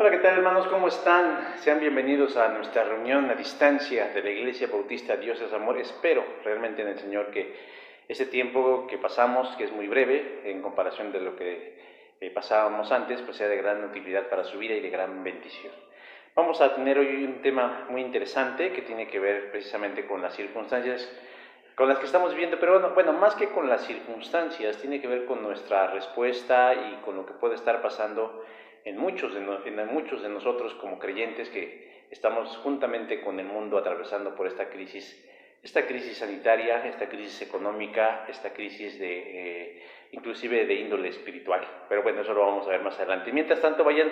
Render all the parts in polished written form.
Hola, ¿qué tal, hermanos? ¿Cómo están? Sean bienvenidos a nuestra reunión a distancia de la Iglesia Bautista Dios es Amor. Espero realmente en el Señor que ese tiempo que pasamos, que es muy breve en comparación de lo que pasábamos antes, pues sea de gran utilidad para su vida y de gran bendición. Vamos a tener hoy un tema muy interesante que tiene que ver precisamente con las circunstancias con las que estamos viviendo, pero bueno, más que con las circunstancias, tiene que ver con nuestra respuesta y con lo que puede estar pasando en muchos de nosotros como creyentes que estamos juntamente con el mundo atravesando por esta crisis sanitaria, esta crisis económica, esta crisis inclusive de índole espiritual. Pero bueno, eso lo vamos a ver más adelante. Mientras tanto, vayan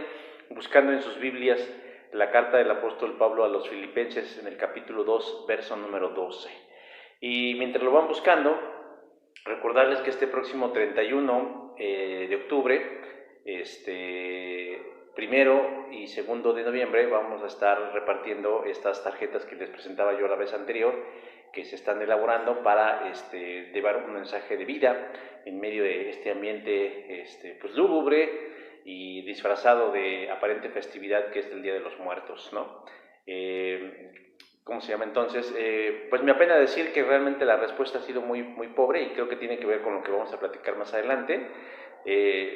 buscando en sus Biblias la carta del apóstol Pablo a los Filipenses en el capítulo 2, verso número 12. Y mientras lo van buscando, recordarles que este próximo 31 de octubre, primero y segundo de noviembre, vamos a estar repartiendo estas tarjetas que les presentaba yo la vez anterior, que se están elaborando para llevar un mensaje de vida en medio de este ambiente pues lúgubre y disfrazado de aparente festividad que es el Día de los Muertos, ¿no? ¿Cómo se llama? Entonces, pues me apena decir que realmente la respuesta ha sido muy pobre y creo que tiene que ver con lo que vamos a platicar más adelante.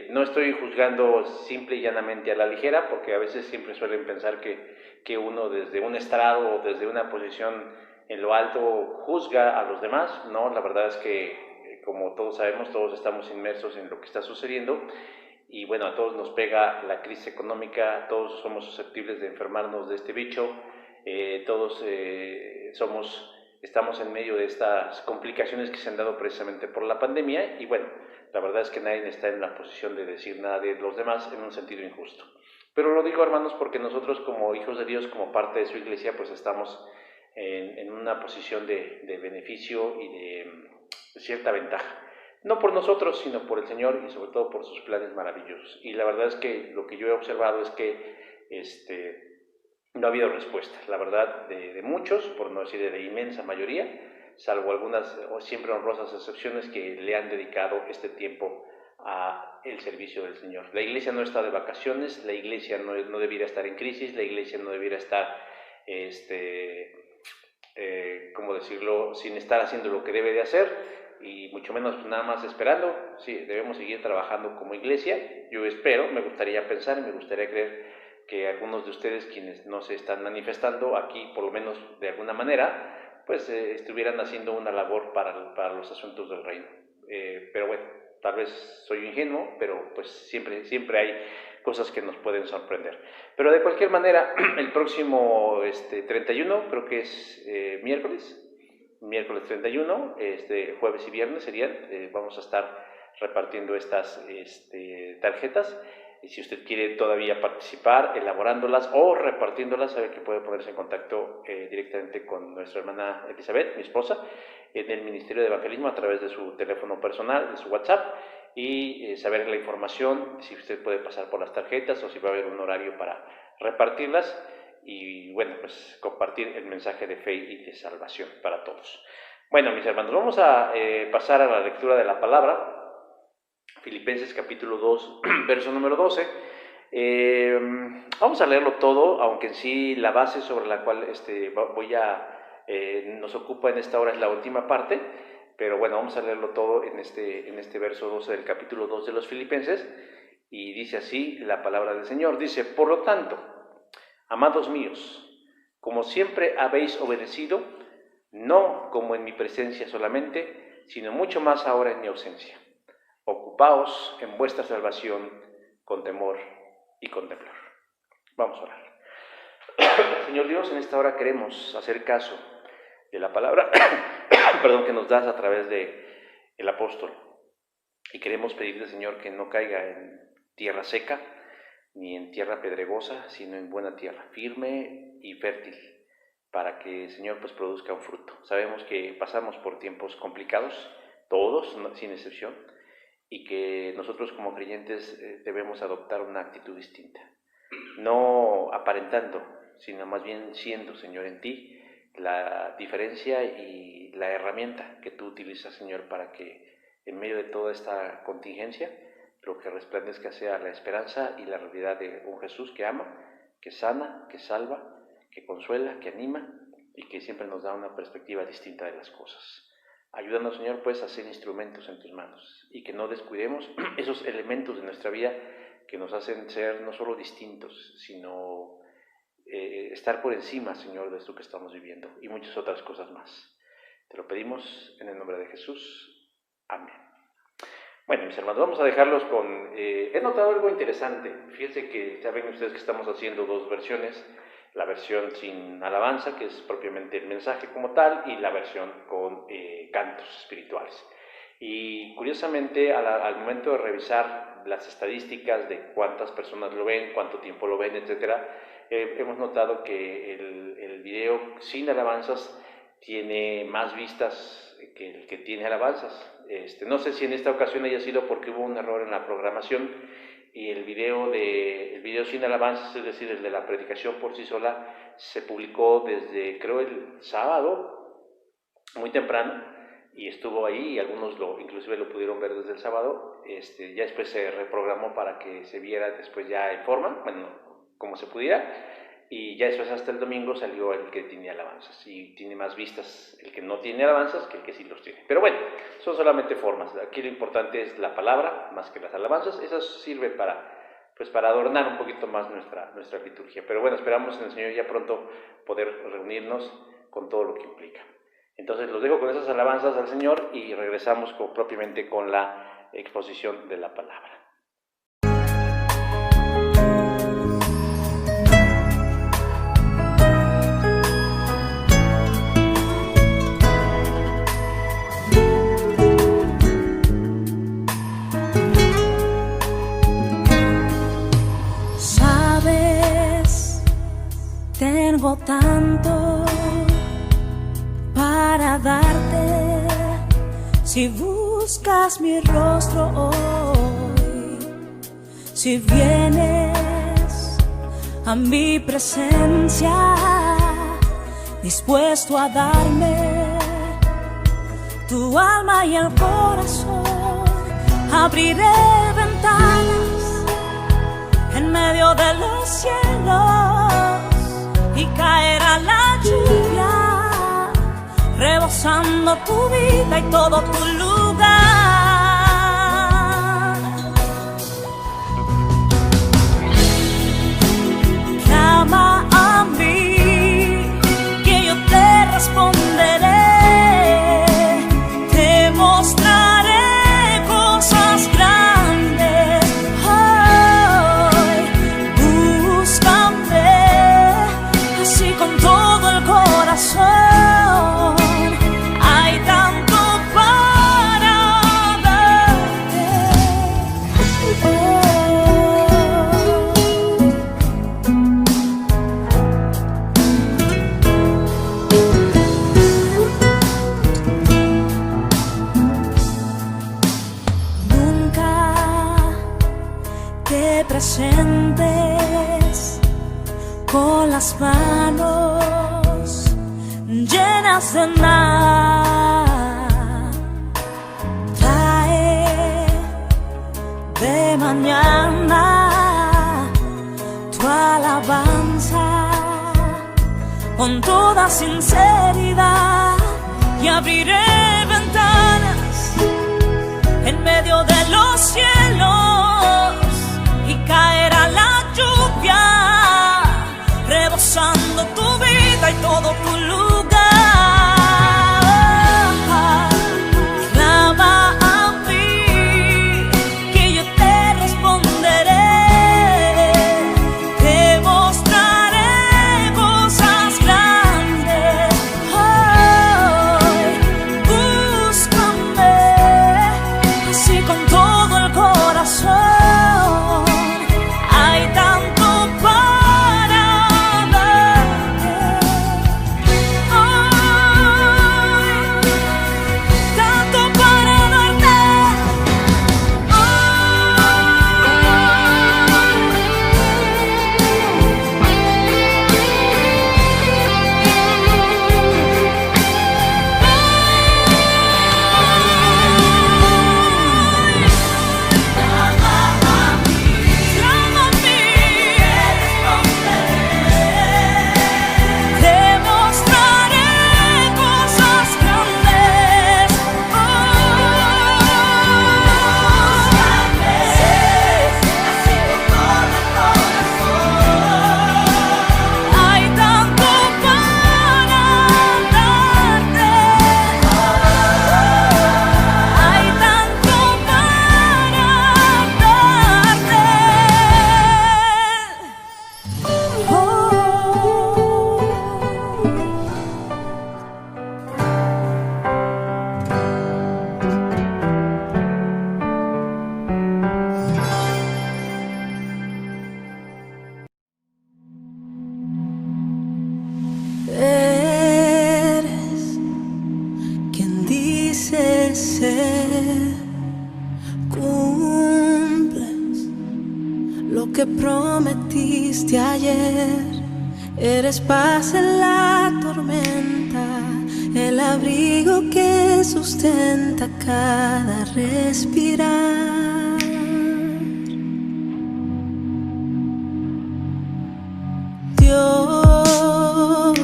No estoy juzgando simple y llanamente a la ligera, porque a veces siempre suelen pensar que uno desde un estrado o desde una posición en lo alto juzga a los demás. No, la verdad es que, como todos sabemos, todos estamos inmersos en lo que está sucediendo y bueno, a todos nos pega la crisis económica, todos somos susceptibles de enfermarnos de este bicho, todos estamos en medio de estas complicaciones que se han dado precisamente por la pandemia y bueno, la verdad es que nadie está en la posición de decir nada de los demás en un sentido injusto. Pero lo digo, hermanos, porque nosotros como hijos de Dios, como parte de su iglesia, pues estamos en una posición de beneficio y de cierta ventaja. No por nosotros, sino por el Señor y sobre todo por sus planes maravillosos. Y la verdad es que lo que yo he observado es que no ha habido respuesta, la verdad, de muchos, por no decir de inmensa mayoría, salvo algunas siempre honrosas excepciones que le han dedicado este tiempo a el servicio del Señor. La iglesia no está de vacaciones, la iglesia no debiera estar en crisis, la iglesia no debiera estar, ¿cómo decirlo?, sin estar haciendo lo que debe de hacer, y mucho menos nada más esperando. Sí, debemos seguir trabajando como iglesia. Yo espero, me gustaría pensar y me gustaría creer que algunos de ustedes quienes no se están manifestando aquí, por lo menos de alguna manera, pues estuvieran haciendo una labor para los asuntos del reino. Pero bueno, tal vez soy ingenuo, pero pues siempre hay cosas que nos pueden sorprender. Pero de cualquier manera, el próximo 31, creo que es miércoles 31, jueves y viernes serían, vamos a estar repartiendo estas tarjetas. Y si usted quiere todavía participar elaborándolas o repartiéndolas, sabe que puede ponerse en contacto directamente con nuestra hermana Elizabeth, mi esposa, en el Ministerio de Evangelismo a través de su teléfono personal, de su WhatsApp, y saber la información, si usted puede pasar por las tarjetas o si va a haber un horario para repartirlas y bueno, pues compartir el mensaje de fe y de salvación para todos. Bueno, mis hermanos, vamos a pasar a la lectura de la palabra. Filipenses capítulo 2, verso número 12. Vamos a leerlo todo, aunque en sí la base sobre la cual nos ocupa en esta hora es la última parte, pero bueno, vamos a leerlo todo en este verso 12 del capítulo 2 de los Filipenses, y dice así la palabra del Señor. Dice: por lo tanto, amados míos, como siempre habéis obedecido, no como en mi presencia solamente, sino mucho más ahora en mi ausencia, ocupaos en vuestra salvación con temor y con temblor. Vamos a orar. Señor Dios, en esta hora queremos hacer caso de la palabra que nos das a través del apóstol, y queremos pedirle, Señor, que no caiga en tierra seca ni en tierra pedregosa, sino en buena tierra, firme y fértil, para que, Señor, pues produzca un fruto. Sabemos que pasamos por tiempos complicados, todos, sin excepción, y que nosotros como creyentes debemos adoptar una actitud distinta, no aparentando, sino más bien siendo, Señor, en ti la diferencia y la herramienta que tú utilizas, Señor, para que en medio de toda esta contingencia pero que resplandezca hacia la esperanza y la realidad de un Jesús que ama, que sana, que salva, que consuela, que anima y que siempre nos da una perspectiva distinta de las cosas. Ayúdanos, Señor, pues a ser instrumentos en tus manos y que no descuidemos esos elementos de nuestra vida que nos hacen ser no solo distintos, sino estar por encima, Señor, de esto que estamos viviendo y muchas otras cosas más. Te lo pedimos en el nombre de Jesús. Amén. Bueno, mis hermanos, vamos a dejarlos con... he notado algo interesante. Fíjense que ya ven ustedes que estamos haciendo dos versiones. La versión sin alabanza, que es propiamente el mensaje como tal, y la versión con cantos espirituales. Y curiosamente, al momento de revisar las estadísticas de cuántas personas lo ven, cuánto tiempo lo ven, etcétera, hemos notado que el video sin alabanzas tiene más vistas que el que tiene alabanzas. No sé si en esta ocasión haya sido porque hubo un error en la programación y el video sin alabanzas, es decir, el de la predicación por sí sola, se publicó desde, creo, el sábado, muy temprano, y estuvo ahí, y algunos inclusive lo pudieron ver desde el sábado. Ya después se reprogramó para que se viera después ya en forma, bueno, como se pudiera, y ya después hasta el domingo salió el que tiene alabanzas, y tiene más vistas el que no tiene alabanzas que el que sí los tiene. Pero bueno, son solamente formas. Aquí lo importante es la palabra más que las alabanzas. Esas sirven para adornar un poquito más nuestra liturgia. Pero bueno, esperamos en el Señor ya pronto poder reunirnos con todo lo que implica. Entonces los dejo con esas alabanzas al Señor y regresamos propiamente con la exposición de la palabra. Tengo tanto para darte, si buscas mi rostro hoy, si vienes a mi presencia, dispuesto a darme tu alma y el corazón, abriré ventanas en medio de los cielos y caerá la lluvia, rebosando tu vida y todo tu lugar. Clama a mí, que yo te responderé, te mostraré cosas grandes. Hoy búscame así con todo el corazón. Hay tanto para darte. Nunca te presentes con las manos llenas de nada. Trae de mañana tu alabanza con toda sinceridad y abriré ventanas en medio de los cielos y caerá la lluvia, rebosando tu vida y todo tu lugar. Clama a mí, que yo te responderé, te mostraré cosas grandes. Hoy búscame así con todo el corazón. Tú que prometiste ayer, eres paz en la tormenta, el abrigo que sustenta cada respirar. Dios,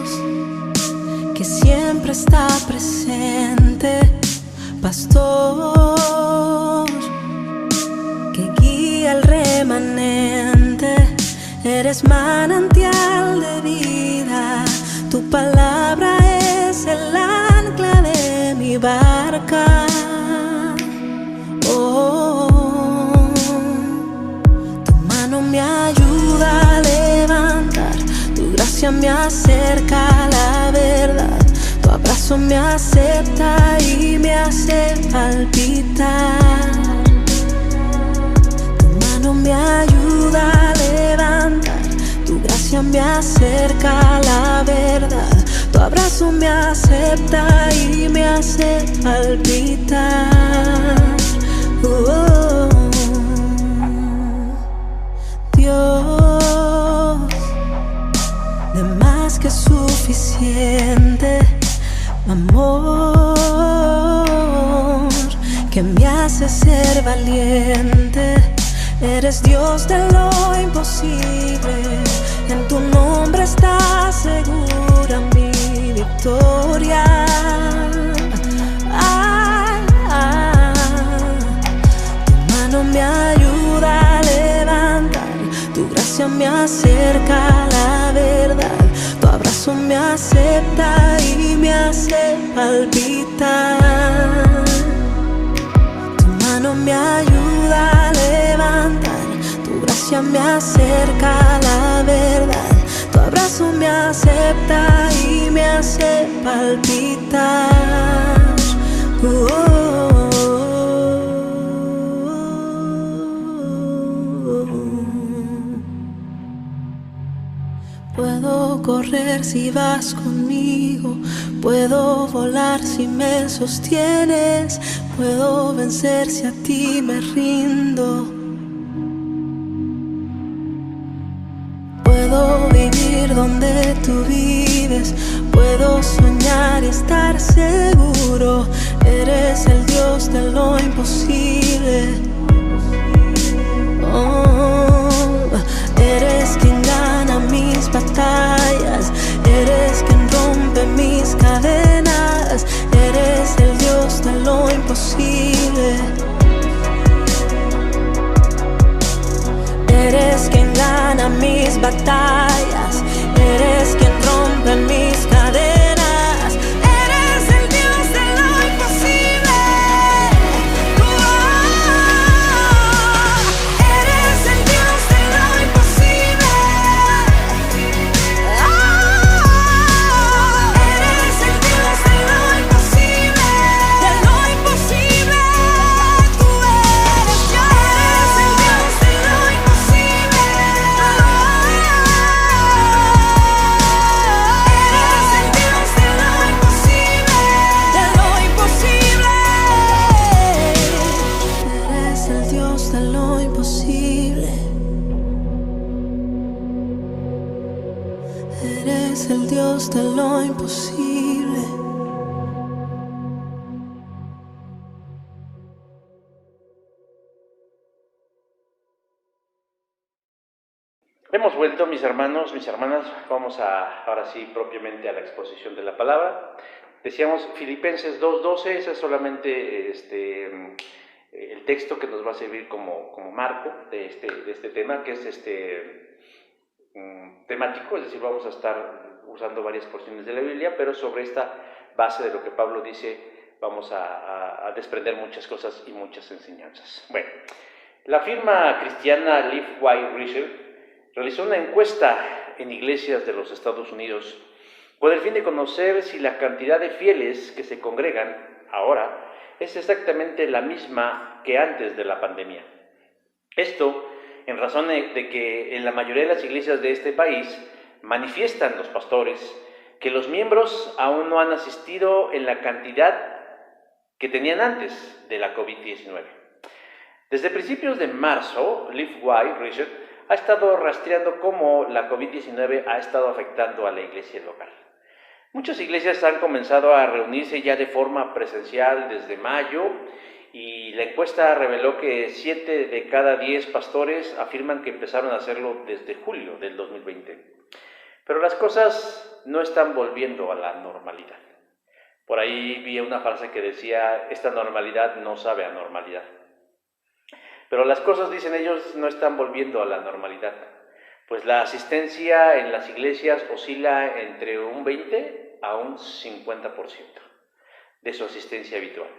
que siempre está presente, pastor, que guía al remanente, eres manantial de vida, tu palabra es el ancla de mi barca. Oh, tu mano me ayuda a levantar, tu gracia me acerca a la verdad, tu abrazo me acepta y me hace palpitar. Tu mano me ayuda a levantar, tu gracia me acerca a la verdad, tu abrazo me acepta y me hace palpitar. Dios, de más que suficiente, amor, que me hace ser valiente. Eres Dios de lo imposible, en tu nombre está segura mi victoria. Tu mano me ayuda a levantar, tu gracia me acerca a la verdad, tu abrazo me acepta y me hace palpitar. Tu mano me ayuda a levantar, tu gracia me acerca a la verdad, tu abrazo me acepta y me hace palpitar. Puedo correr si vas conmigo, puedo volar si me sostienes, puedo vencer si a ti me rindo. Puedo vivir donde tú vives, puedo soñar y estar seguro. Eres el Dios de lo imposible. Oh, eres quien gana mis batallas, eres quien rompe mis cadenas, eres el Dios de lo imposible. Eres quien gana mis batallas, eres quien rompe mis cadenas, eres el Dios de lo imposible. Eres el Dios de lo imposible. Eres el Dios de lo imposible. De lo imposible, tú eres Dios. Eres el Dios de lo imposible. Eres el Dios de lo imposible. De lo imposible. Eres el Dios de lo imposible. Eres el Dios de lo imposible. Hemos vuelto, mis hermanos, mis hermanas. Vamos ahora sí propiamente a la exposición de la palabra. Decíamos Filipenses 2:12, ese es solamente el texto que nos va a servir como marco de este tema, que es temático, es decir, vamos a estar usando varias porciones de la Biblia, pero sobre esta base de lo que Pablo dice vamos a desprender muchas cosas y muchas enseñanzas. Bueno, la firma cristiana Live White Research realizó una encuesta en iglesias de los Estados Unidos con el fin de conocer si la cantidad de fieles que se congregan ahora es exactamente la misma que antes de la pandemia. Esto en razón de que en la mayoría de las iglesias de este país manifiestan los pastores que los miembros aún no han asistido en la cantidad que tenían antes de la COVID-19. Desde principios de marzo, Live White Research ha estado rastreando cómo la COVID-19 ha estado afectando a la iglesia local. Muchas iglesias han comenzado a reunirse ya de forma presencial desde mayo y la encuesta reveló que 7 de cada 10 pastores afirman que empezaron a hacerlo desde julio del 2020. Pero las cosas no están volviendo a la normalidad. Por ahí vi una frase que decía, esta normalidad no sabe a normalidad. Pero las cosas, dicen ellos, no están volviendo a la normalidad. Pues la asistencia en las iglesias oscila entre un 20 a un 50% de su asistencia habitual.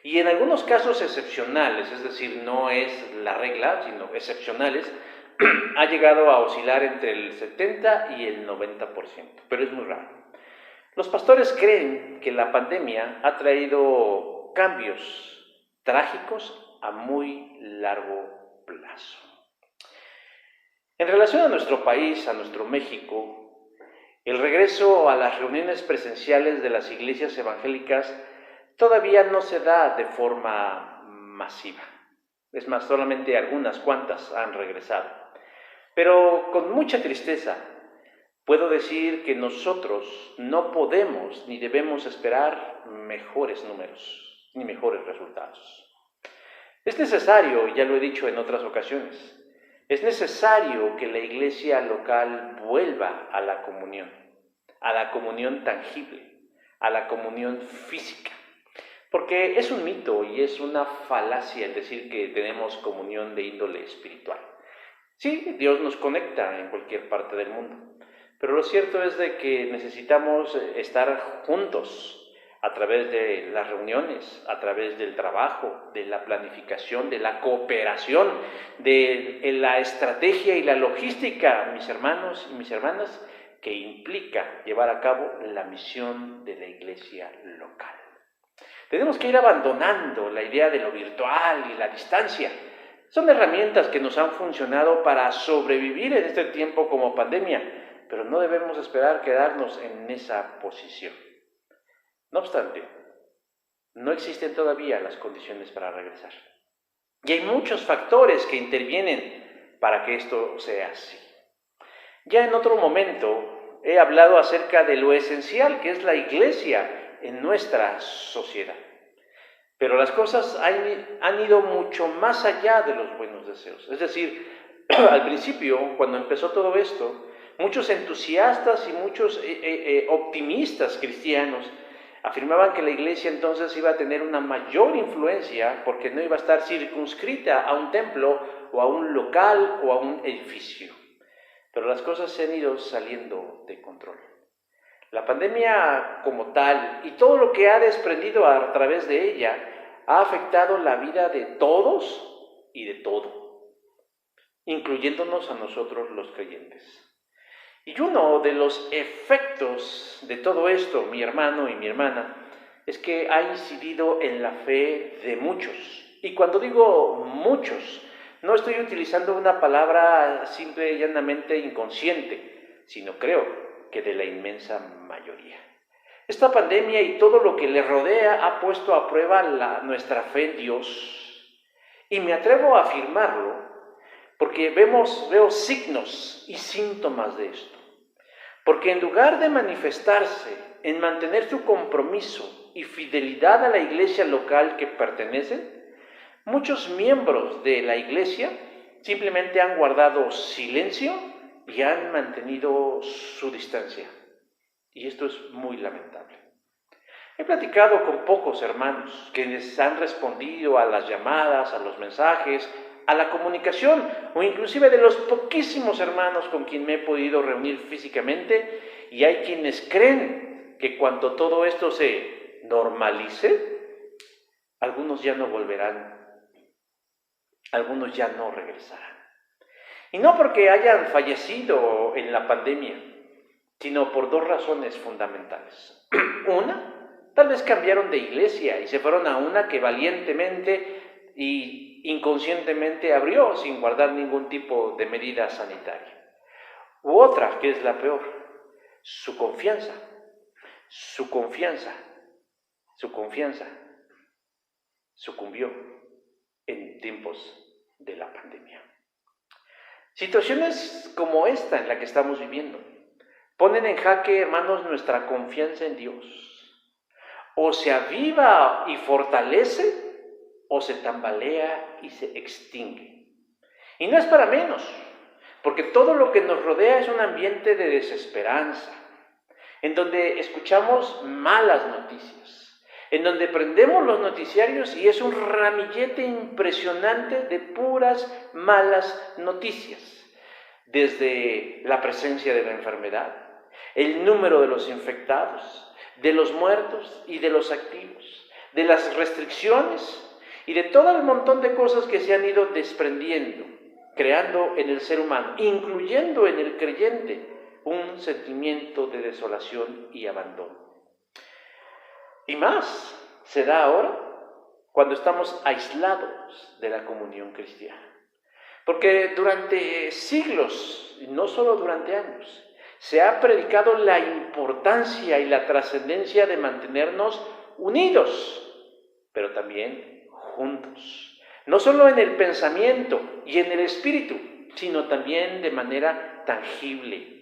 Y en algunos casos excepcionales, es decir, no es la regla, sino excepcionales, ha llegado a oscilar entre el 70 y el 90%, pero es muy raro. Los pastores creen que la pandemia ha traído cambios trágicos a muy largo plazo. En relación a nuestro país, a nuestro México, el regreso a las reuniones presenciales de las iglesias evangélicas todavía no se da de forma masiva. Es más, solamente algunas cuantas han regresado. Pero con mucha tristeza puedo decir que nosotros no podemos ni debemos esperar mejores números ni mejores resultados. Es necesario, ya lo he dicho en otras ocasiones, es necesario que la iglesia local vuelva a la comunión tangible, a la comunión física. Porque es un mito y es una falacia el decir que tenemos comunión de índole espiritual. Sí, Dios nos conecta en cualquier parte del mundo, pero lo cierto es de que necesitamos estar juntos a través de las reuniones, a través del trabajo, de la planificación, de la cooperación, de la estrategia y la logística, mis hermanos y mis hermanas, que implica llevar a cabo la misión de la iglesia local. Tenemos que ir abandonando la idea de lo virtual y la distancia. Son herramientas que nos han funcionado para sobrevivir en este tiempo como pandemia, pero no debemos esperar quedarnos en esa posición. No obstante, no existen todavía las condiciones para regresar. Y hay muchos factores que intervienen para que esto sea así. Ya en otro momento he hablado acerca de lo esencial que es la iglesia en nuestra sociedad. Pero las cosas han ido mucho más allá de los buenos deseos. Es decir, al principio, cuando empezó todo esto, muchos entusiastas y muchos optimistas cristianos afirmaban que la iglesia entonces iba a tener una mayor influencia porque no iba a estar circunscrita a un templo o a un local o a un edificio. Pero las cosas se han ido saliendo de control. La pandemia como tal y todo lo que ha desprendido a través de ella ha afectado la vida de todos y de todo, incluyéndonos a nosotros los creyentes. Y uno de los efectos de todo esto, mi hermano y mi hermana, es que ha incidido en la fe de muchos. Y cuando digo muchos, no estoy utilizando una palabra simple y llanamente inconsciente, sino creo que de la inmensa mayoría. Esta pandemia y todo lo que le rodea ha puesto a prueba nuestra fe en Dios. Y me atrevo a afirmarlo porque veo signos y síntomas de esto. Porque en lugar de manifestarse en mantener su compromiso y fidelidad a la iglesia local que pertenecen, muchos miembros de la iglesia simplemente han guardado silencio y han mantenido su distancia. Y esto es muy lamentable. He platicado con pocos hermanos quienes han respondido a las llamadas, a los mensajes, a la comunicación, o inclusive de los poquísimos hermanos con quien me he podido reunir físicamente, y hay quienes creen que cuando todo esto se normalice, algunos ya no volverán, algunos ya no regresarán. Y no porque hayan fallecido en la pandemia, sino por dos razones fundamentales. Una, tal vez cambiaron de iglesia y se fueron a una que valientemente y inconscientemente abrió sin guardar ningún tipo de medida sanitaria. U otra, que es la peor, su confianza sucumbió en tiempos de la pandemia. Situaciones como esta en la que estamos viviendo ponen en jaque, hermanos, nuestra confianza en Dios. O se aviva y fortalece, o se tambalea y se extingue. Y no es para menos, porque todo lo que nos rodea es un ambiente de desesperanza, en donde escuchamos malas noticias, en donde prendemos los noticiarios y es un ramillete impresionante de puras malas noticias, desde la presencia de la enfermedad, el número de los infectados, de los muertos y de los activos, de las restricciones y de todo el montón de cosas que se han ido desprendiendo, creando en el ser humano, incluyendo en el creyente, un sentimiento de desolación y abandono. Y más se da ahora cuando estamos aislados de la comunión cristiana. Porque durante siglos, y no solo durante años, se ha predicado la importancia y la trascendencia de mantenernos unidos, pero también juntos. No solo en el pensamiento y en el espíritu, sino también de manera tangible,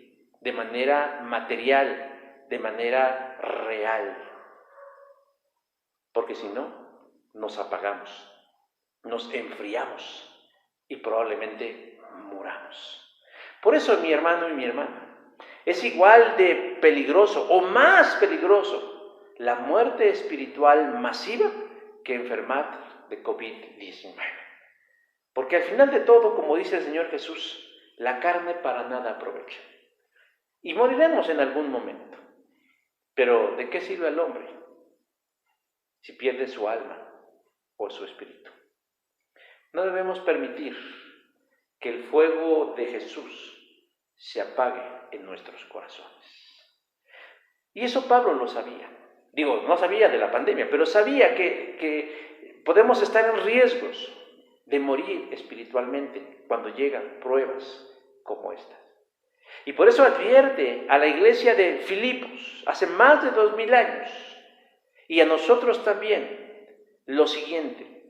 de manera material, de manera real. Porque si no, nos apagamos, nos enfriamos y probablemente muramos. Por eso, mi hermano y mi hermana, es igual de peligroso o más peligroso la muerte espiritual masiva que enfermar de COVID-19. Porque al final de todo, como dice el Señor Jesús, la carne para nada aprovecha. Y moriremos en algún momento. Pero ¿de qué sirve al hombre si pierde su alma o su espíritu? No debemos permitir que el fuego de Jesús se apague en nuestros corazones. Y eso Pablo lo sabía. Digo, no sabía de la pandemia, pero sabía que podemos estar en riesgos de morir espiritualmente cuando llegan pruebas como estas. Y por eso advierte a la iglesia de Filipos hace más de 2000 años y a nosotros también lo siguiente: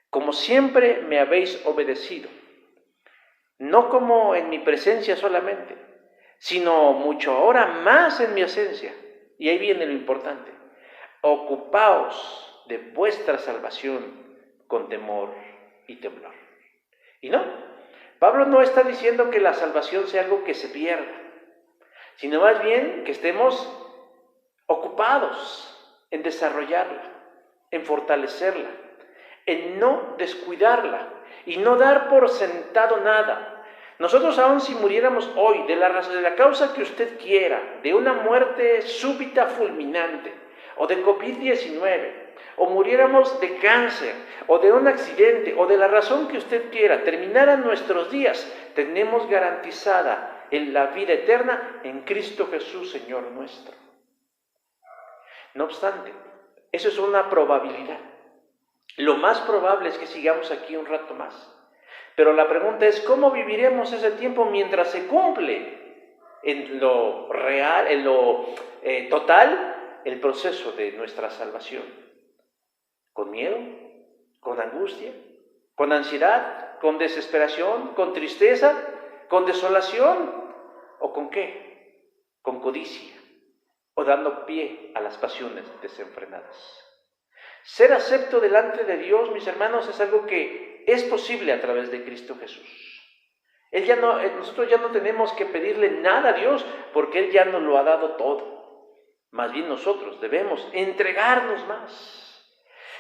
como siempre me habéis obedecido, no como en mi presencia solamente, sino mucho ahora más en mi ausencia. Y ahí viene lo importante: ocupaos de vuestra salvación con temor y temblor. Y no, Pablo no está diciendo que la salvación sea algo que se pierda, sino más bien que estemos ocupados en desarrollarla, en fortalecerla, en no descuidarla y no dar por sentado nada. Nosotros, aun si muriéramos hoy de la causa que usted quiera, de una muerte súbita fulminante, o de COVID-19, o muriéramos de cáncer, o de un accidente, o de la razón que usted quiera, terminaran nuestros días, tenemos garantizada la vida eterna en Cristo Jesús, Señor nuestro. No obstante, eso es una probabilidad. Lo más probable es que sigamos aquí un rato más. Pero la pregunta es, ¿cómo viviremos ese tiempo mientras se cumple en lo real, en lo total, el proceso de nuestra salvación? ¿Con miedo? ¿Con angustia? ¿Con ansiedad? ¿Con desesperación? ¿Con tristeza? ¿Con desolación? ¿O con qué? ¿Con codicia? ¿O dando pie a las pasiones desenfrenadas? Ser acepto delante de Dios, mis hermanos, es algo que es posible a través de Cristo Jesús. Nosotros ya no tenemos que pedirle nada a Dios porque Él ya nos lo ha dado todo. Más bien nosotros debemos entregarnos más.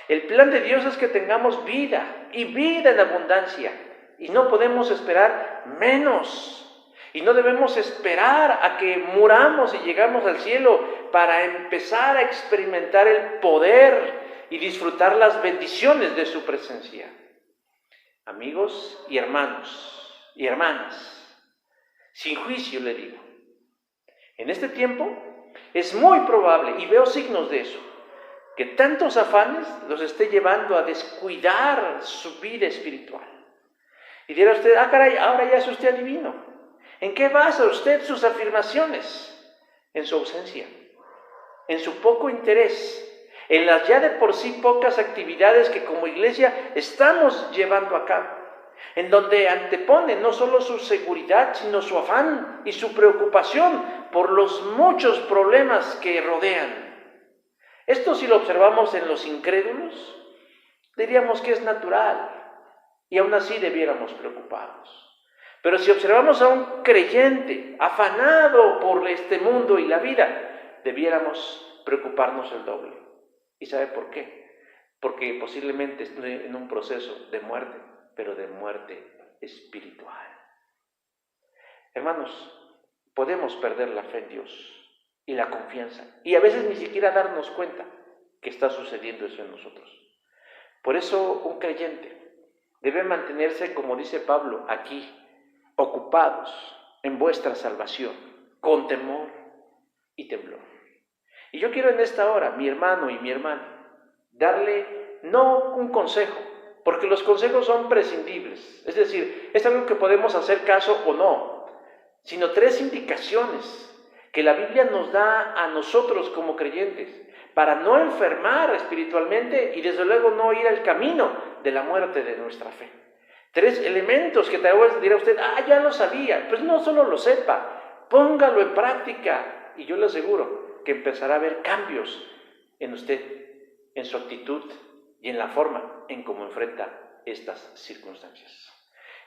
El plan de Dios es que tengamos vida y vida en abundancia. Y no podemos esperar menos. Y no debemos esperar a que muramos y llegamos al cielo para empezar a experimentar el poder y disfrutar las bendiciones de su presencia. Amigos y hermanos y hermanas, sin juicio le digo, en este tiempo es muy probable, y veo signos de eso, que tantos afanes los esté llevando a descuidar su vida espiritual. Y dirá usted, caray, ahora ya es usted adivino. ¿En qué basa usted sus afirmaciones? En su ausencia, en su poco interés, en las ya de por sí pocas actividades que como iglesia estamos llevando a cabo, en donde antepone no solo su seguridad, sino su afán y su preocupación por los muchos problemas que rodean. Esto, si lo observamos en los incrédulos, diríamos que es natural y aún así debiéramos preocuparnos. Pero si observamos a un creyente afanado por este mundo y la vida, debiéramos preocuparnos el doble. ¿Y sabe por qué? Porque posiblemente esté en un proceso de muerte, pero de muerte espiritual. Hermanos, podemos perder la fe en Dios y la confianza, y a veces ni siquiera darnos cuenta que está sucediendo eso en nosotros. Por eso un creyente debe mantenerse, como dice Pablo aquí, ocupados en vuestra salvación, con temor y temblor. Y yo quiero en esta hora, mi hermano y mi hermana, darle no un consejo, porque los consejos son prescindibles, es decir, es algo que podemos hacer caso o no, sino 3 indicaciones que la Biblia nos da a nosotros como creyentes para no enfermar espiritualmente y desde luego no ir al camino de la muerte de nuestra fe. 3 elementos que tal vez dirá usted, ya lo sabía. Pues no solo lo sepa, póngalo en práctica y yo le aseguro que empezará a haber cambios en usted, en su actitud y en la forma en cómo enfrenta estas circunstancias.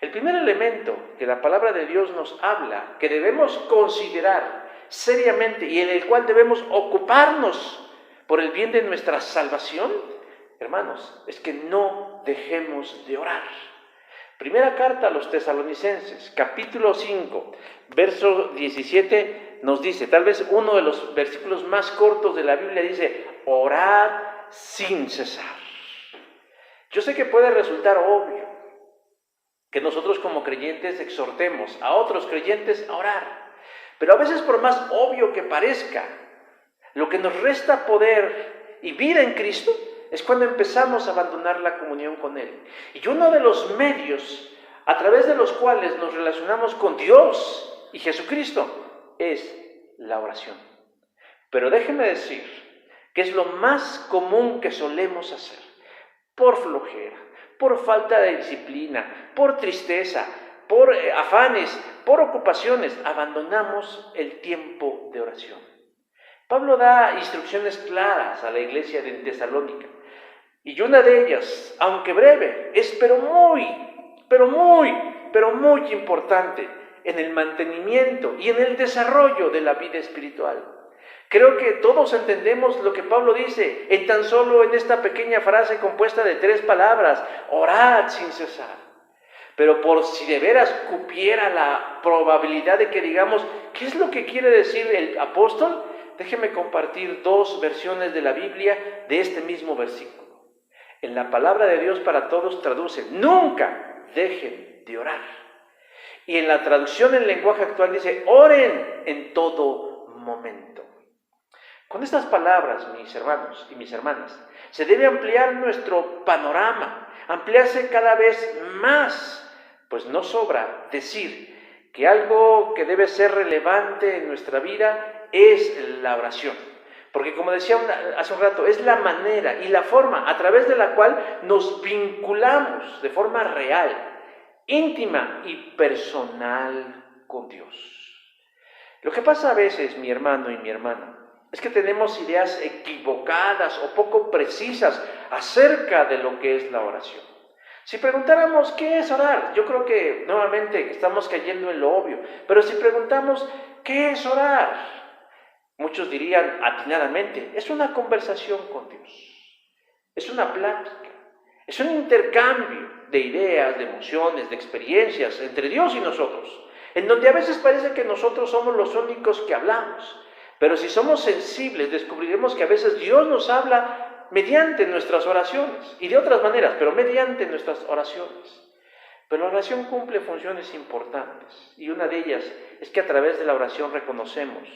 El primer elemento que la palabra de Dios nos habla, que debemos considerar seriamente y en el cual debemos ocuparnos por el bien de nuestra salvación, hermanos, es que no dejemos de orar. Primera carta a los Tesalonicenses, capítulo 5, verso 17, nos dice, tal vez uno de los versículos más cortos de la Biblia dice, orad sin cesar. Yo sé que puede resultar obvio que nosotros como creyentes exhortemos a otros creyentes a orar, pero a veces por más obvio que parezca, lo que nos resta poder y vida en Cristo es cuando empezamos a abandonar la comunión con Él. Y uno de los medios a través de los cuales nos relacionamos con Dios y Jesucristo es la oración. Pero déjeme decir que es lo más común que solemos hacer, por flojera, por falta de disciplina, por tristeza, por afanes, por ocupaciones, abandonamos el tiempo de oración. Pablo da instrucciones claras a la iglesia de Tesalónica. Y una de ellas, aunque breve, es pero muy importante en el mantenimiento y en el desarrollo de la vida espiritual. Creo que todos entendemos lo que Pablo dice en tan solo en esta pequeña frase compuesta de 3 palabras, orad sin cesar. Pero por si de veras cupiera la probabilidad de que digamos, ¿qué es lo que quiere decir el apóstol? Déjeme compartir 2 versiones de la Biblia de este mismo versículo. En la palabra de Dios para todos traduce, nunca dejen de orar. Y en la traducción en lenguaje actual dice, oren en todo momento. Con estas palabras, mis hermanos y mis hermanas, se debe ampliar nuestro panorama, ampliarse cada vez más, pues no sobra decir que algo que debe ser relevante en nuestra vida es la oración. Porque como decía hace un rato, es la manera y la forma a través de la cual nos vinculamos de forma real, íntima y personal con Dios. Lo que pasa a veces, mi hermano y mi hermana, es que tenemos ideas equivocadas o poco precisas acerca de lo que es la oración. Si preguntáramos qué es orar, yo creo que nuevamente estamos cayendo en lo obvio, pero si preguntamos qué es orar, muchos dirían atinadamente, es una conversación con Dios, es una plática, es un intercambio de ideas, de emociones, de experiencias entre Dios y nosotros, en donde a veces parece que nosotros somos los únicos que hablamos, pero si somos sensibles descubriremos que a veces Dios nos habla mediante nuestras oraciones y de otras maneras, pero mediante nuestras oraciones. Pero la oración cumple funciones importantes y una de ellas es que a través de la oración reconocemos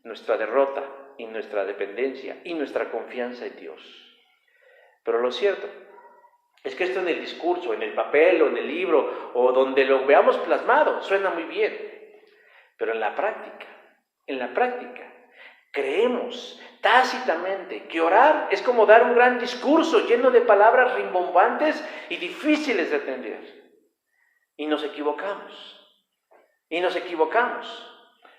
nuestra derrota y nuestra dependencia y nuestra confianza en Dios. Pero lo cierto es que esto en el discurso, en el papel o en el libro o donde lo veamos plasmado suena muy bien, pero en la práctica creemos tácitamente que orar es como dar un gran discurso lleno de palabras rimbombantes y difíciles de entender. Y nos equivocamos. Y nos equivocamos.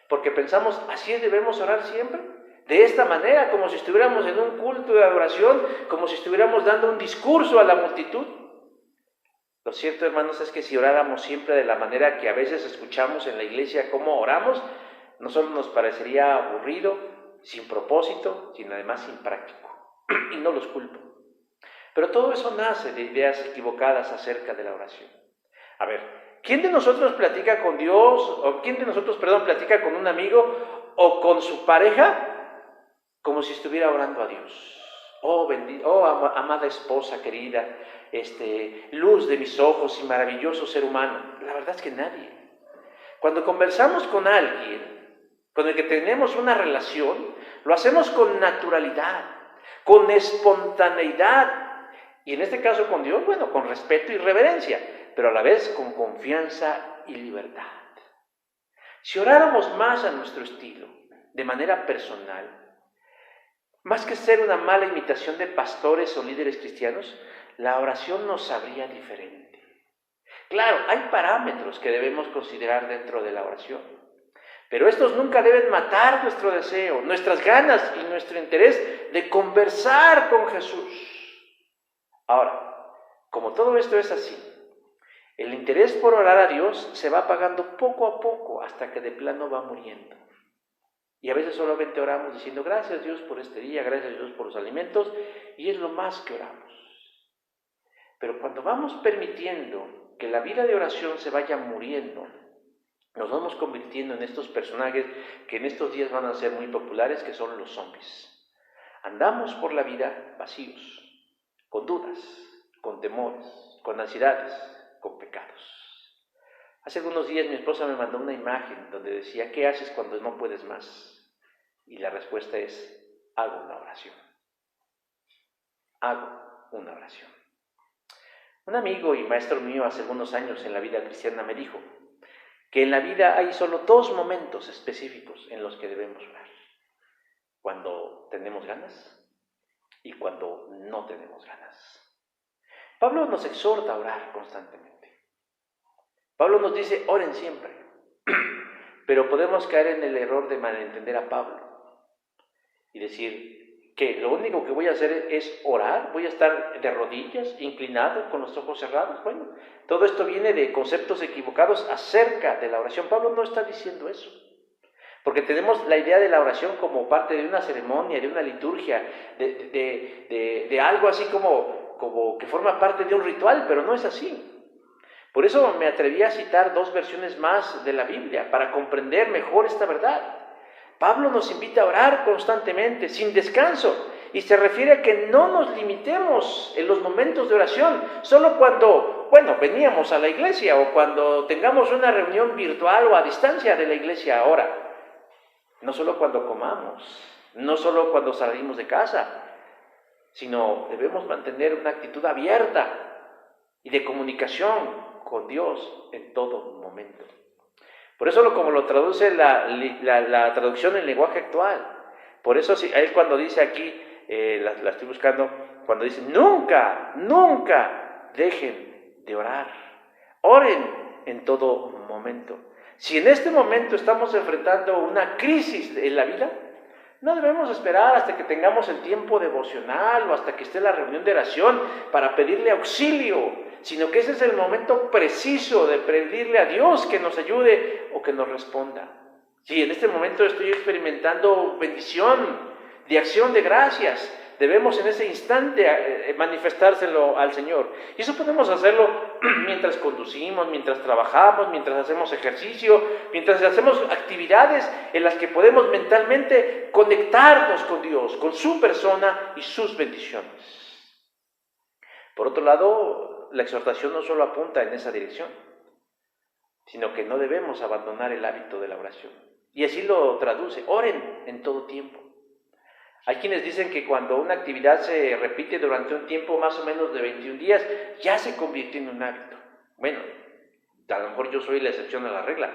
Porque pensamos, así debemos orar siempre. De esta manera, como si estuviéramos en un culto de adoración, como si estuviéramos dando un discurso a la multitud. Lo cierto, hermanos, es que si oráramos siempre de la manera que a veces escuchamos en la iglesia cómo oramos, no solo nos parecería aburrido, sin propósito, sino además impráctico. Y no los culpo. Pero todo eso nace de ideas equivocadas acerca de la oración. A ver, ¿quién de nosotros platica con Dios? ¿O quién de nosotros, platica con un amigo o con su pareja como si estuviera orando a Dios? Oh, amada esposa querida, luz de mis ojos y maravilloso ser humano. La verdad es que nadie. Cuando conversamos con alguien con el que tenemos una relación, lo hacemos con naturalidad, con espontaneidad. Y en este caso con Dios, con respeto y reverencia, pero a la vez con confianza y libertad. Si oráramos más a nuestro estilo, de manera personal, más que ser una mala imitación de pastores o líderes cristianos, la oración nos sabría diferente. Claro, hay parámetros que debemos considerar dentro de la oración, pero estos nunca deben matar nuestro deseo, nuestras ganas y nuestro interés de conversar con Jesús. Ahora, como todo esto es así, el interés por orar a Dios se va apagando poco a poco hasta que de plano va muriendo. Y a veces solamente oramos diciendo gracias Dios por este día, gracias Dios por los alimentos, y es lo más que oramos. Pero cuando vamos permitiendo que la vida de oración se vaya muriendo, nos vamos convirtiendo en estos personajes que en estos días van a ser muy populares, que son los zombies. Andamos por la vida vacíos, con dudas, con temores, con ansiedades, con pecados. Hace algunos días mi esposa me mandó una imagen donde decía, ¿qué haces cuando no puedes más? Y la respuesta es, hago una oración. Hago una oración. Un amigo y maestro mío hace algunos años en la vida cristiana me dijo que en la vida hay solo dos momentos específicos en los que debemos orar. Cuando tenemos ganas y cuando no tenemos ganas. Pablo nos exhorta a orar constantemente. Pablo nos dice, oren siempre. Pero podemos caer en el error de malentender a Pablo y decir que lo único que voy a hacer es orar, voy a estar de rodillas, inclinado, con los ojos cerrados. Bueno, todo esto viene de conceptos equivocados acerca de la oración. Pablo no está diciendo eso. Porque tenemos la idea de la oración como parte de una ceremonia, de una liturgia, de algo así como que forma parte de un ritual, pero no es así. Por eso me atreví a citar dos versiones más de la Biblia, para comprender mejor esta verdad. Pablo nos invita a orar constantemente, sin descanso, y se refiere a que no nos limitemos en los momentos de oración, solo cuando, veníamos a la iglesia o cuando tengamos una reunión virtual o a distancia de la iglesia ahora. No solo cuando comamos, no solo cuando salimos de casa, sino debemos mantener una actitud abierta y de comunicación con Dios en todo momento. Por eso como lo traduce la traducción en lenguaje actual. Por eso él cuando dice aquí, la estoy buscando, cuando dice nunca dejen de orar. Oren en todo momento. Si en este momento estamos enfrentando una crisis en la vida, no debemos esperar hasta que tengamos el tiempo devocional o hasta que esté la reunión de oración para pedirle auxilio, sino que ese es el momento preciso de pedirle a Dios que nos ayude o que nos responda. Si en este momento estoy experimentando bendición, de acción de gracias, debemos en ese instante manifestárselo al Señor. Y eso podemos hacerlo mientras conducimos, mientras trabajamos, mientras hacemos ejercicio, mientras hacemos actividades en las que podemos mentalmente conectarnos con Dios, con su persona y sus bendiciones. Por otro lado, la exhortación no solo apunta en esa dirección, sino que no debemos abandonar el hábito de la oración. Y así lo traduce, oren en todo tiempo. Hay quienes dicen que cuando una actividad se repite durante un tiempo más o menos de 21 días, ya se convierte en un hábito. Bueno, a lo mejor yo soy la excepción a la regla,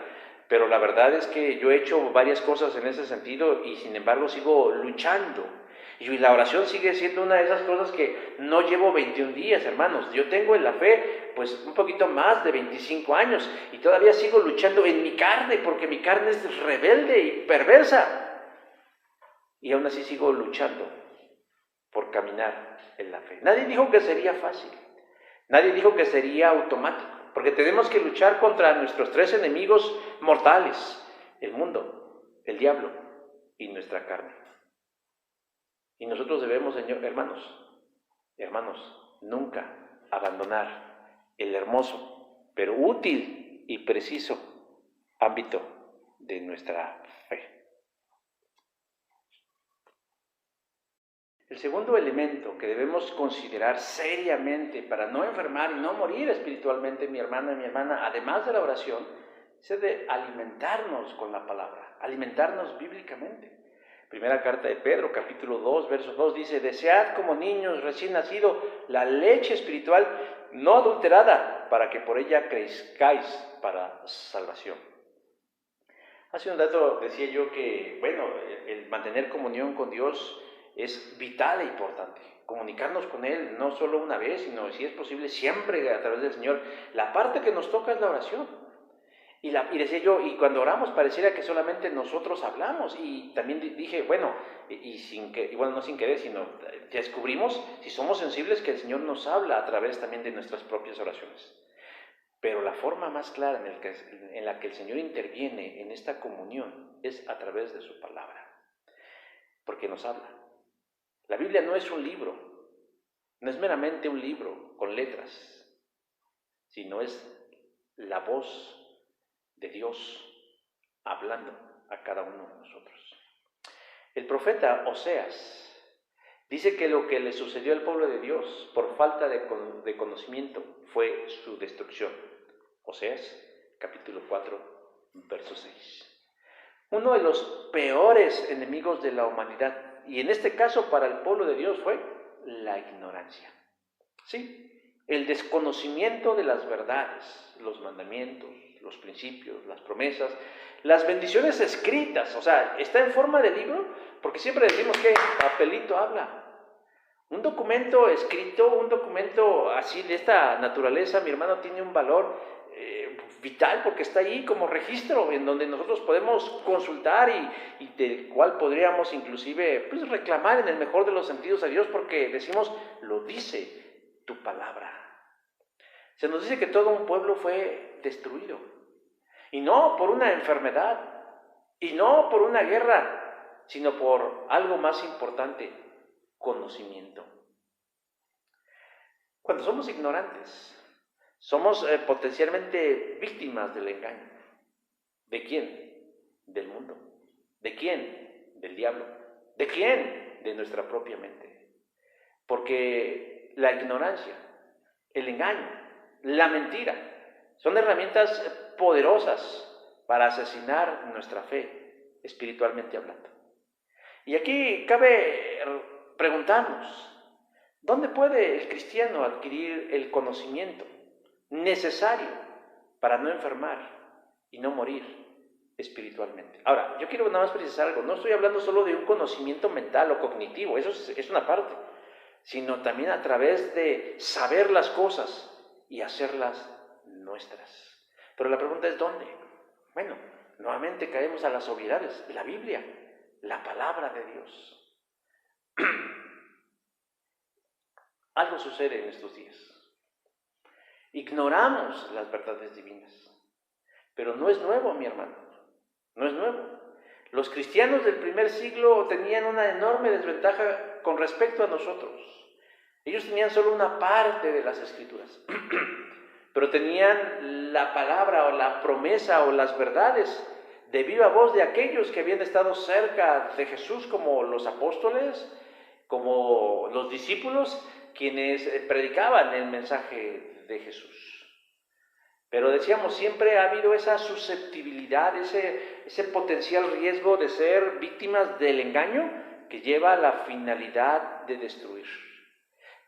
pero la verdad es que yo he hecho varias cosas en ese sentido y sin embargo sigo luchando. Y la oración sigue siendo una de esas cosas que no llevo 21 días, hermanos. Yo tengo en la fe, pues, un poquito más de 25 años y todavía sigo luchando en mi carne, porque mi carne es rebelde y perversa. Y aún así sigo luchando por caminar en la fe. Nadie dijo que sería fácil. Nadie dijo que sería automático, porque tenemos que luchar contra nuestros 3 enemigos mortales: el mundo, el diablo y nuestra carne. Y nosotros debemos, hermanos, nunca abandonar el hermoso, pero útil y preciso ámbito de nuestra fe. El segundo elemento que debemos considerar seriamente para no enfermar y no morir espiritualmente, mi hermano y mi hermana, además de la oración, es de alimentarnos con la palabra, alimentarnos bíblicamente. Primera carta de Pedro, capítulo 2, verso 2, dice: desead como niños recién nacidos la leche espiritual no adulterada, para que por ella crezcáis para salvación. Hace un rato decía yo que, el mantener comunión con Dios es vital e importante. Comunicarnos con Él no solo una vez, sino, si es posible, siempre a través del Señor. La parte que nos toca es la oración. Y decía yo, y cuando oramos pareciera que solamente nosotros hablamos. Y también dije, no sin querer, sino descubrimos, si somos sensibles, que el Señor nos habla a través también de nuestras propias oraciones. Pero la forma más clara en la que el Señor interviene en esta comunión es a través de su palabra, porque nos habla. La Biblia no es un libro, no es meramente un libro con letras, sino es la voz de Dios hablando a cada uno de nosotros. El profeta Oseas dice que lo que le sucedió al pueblo de Dios por falta de conocimiento fue su destrucción. Oseas, capítulo 4, verso 6. Uno de los peores enemigos de la humanidad, y en este caso para el pueblo de Dios, fue la ignorancia. Sí, el desconocimiento de las verdades, los mandamientos, los principios, las promesas, las bendiciones escritas. O sea, está en forma de libro, porque siempre decimos que papelito habla. Un documento escrito, un documento así de esta naturaleza, mi hermano, tiene un valor vital, porque está ahí como registro en donde nosotros podemos consultar y del cual podríamos inclusive reclamar en el mejor de los sentidos a Dios, porque decimos: lo dice tu palabra. Se nos dice que todo un pueblo fue destruido, y no por una enfermedad, y no por una guerra, sino por algo más importante: conocimiento. Cuando somos ignorantes, somos potencialmente víctimas del engaño. ¿De quién? Del mundo. ¿De quién? Del diablo. ¿De quién? De nuestra propia mente. Porque la ignorancia, el engaño, la mentira son herramientas poderosas para asesinar nuestra fe, espiritualmente hablando. Y aquí cabe preguntarnos: ¿dónde puede el cristiano adquirir el conocimiento necesario para no enfermar y no morir espiritualmente? Ahora, yo quiero nada más precisar algo. No estoy hablando solo de un conocimiento mental o cognitivo, eso es una parte, sino también a través de saber las cosas y hacerlas nuestras. Pero la pregunta es: ¿dónde? Bueno, nuevamente caemos a las obviedades. La Biblia, la palabra de Dios. Algo sucede en estos días. Ignoramos las verdades divinas. Pero no es nuevo, mi hermano. No es nuevo. Los cristianos del primer siglo tenían una enorme desventaja con respecto a nosotros. Ellos tenían solo una parte de las Escrituras, pero tenían la palabra o la promesa o las verdades de viva voz de aquellos que habían estado cerca de Jesús, como los apóstoles, como los discípulos, quienes predicaban el mensaje de Jesús. Pero decíamos, siempre ha habido esa susceptibilidad, ese potencial riesgo de ser víctimas del engaño que lleva a la finalidad de destruir.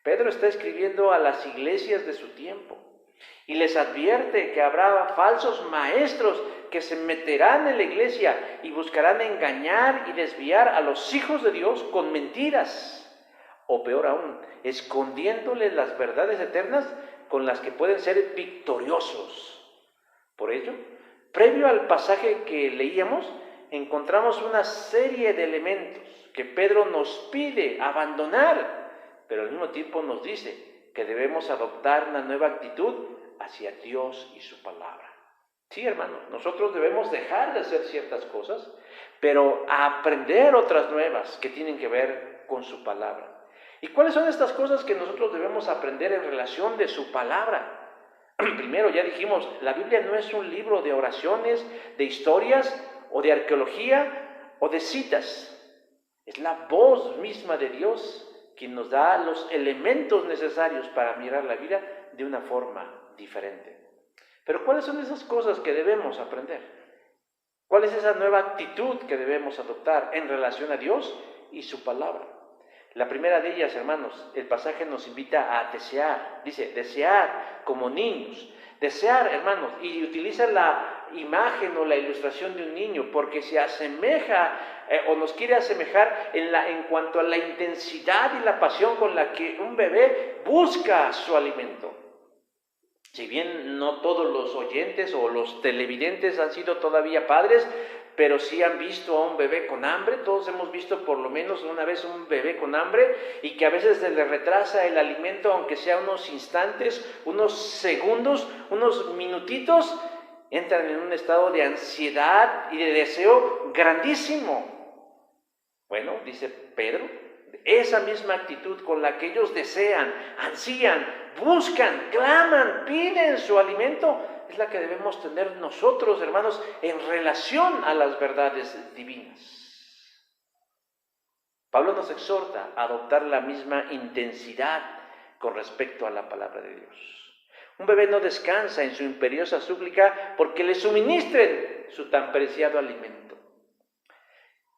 Pedro está escribiendo a las iglesias de su tiempo y les advierte que habrá falsos maestros que se meterán en la iglesia y buscarán engañar y desviar a los hijos de Dios con mentiras, o peor aún, escondiéndoles las verdades eternas con las que pueden ser victoriosos. Por ello, previo al pasaje que leíamos, encontramos una serie de elementos que Pedro nos pide abandonar, pero al mismo tiempo nos dice que debemos adoptar una nueva actitud hacia Dios y su palabra. Sí, hermanos, nosotros debemos dejar de hacer ciertas cosas, pero aprender otras nuevas que tienen que ver con su palabra. ¿Y cuáles son estas cosas que nosotros debemos aprender en relación de su palabra? Primero, ya dijimos, la Biblia no es un libro de oraciones, de historias o de arqueología o de citas. Es la voz misma de Dios quien nos da los elementos necesarios para mirar la vida de una forma diferente. Pero ¿cuáles son esas cosas que debemos aprender? ¿Cuál es esa nueva actitud que debemos adoptar en relación a Dios y su palabra? La primera de ellas, hermanos, el pasaje nos invita a desear. Dice, desear como niños. Desear, hermanos, y utiliza la imagen o la ilustración de un niño porque se asemeja o nos quiere asemejar en cuanto a la intensidad y la pasión con la que un bebé busca su alimento. Si bien no todos los oyentes o los televidentes han sido todavía padres, pero sí han visto a un bebé con hambre. Todos hemos visto por lo menos una vez un bebé con hambre y que a veces se le retrasa el alimento, aunque sea unos instantes, unos segundos, unos minutitos, entran en un estado de ansiedad y de deseo grandísimo. Bueno, dice Pedro, esa misma actitud con la que ellos desean, ansían, buscan, claman, piden su alimento, es la que debemos tener nosotros, hermanos, en relación a las verdades divinas. Pablo nos exhorta a adoptar la misma intensidad con respecto a la palabra de Dios. Un bebé no descansa en su imperiosa súplica porque le suministren su tan preciado alimento.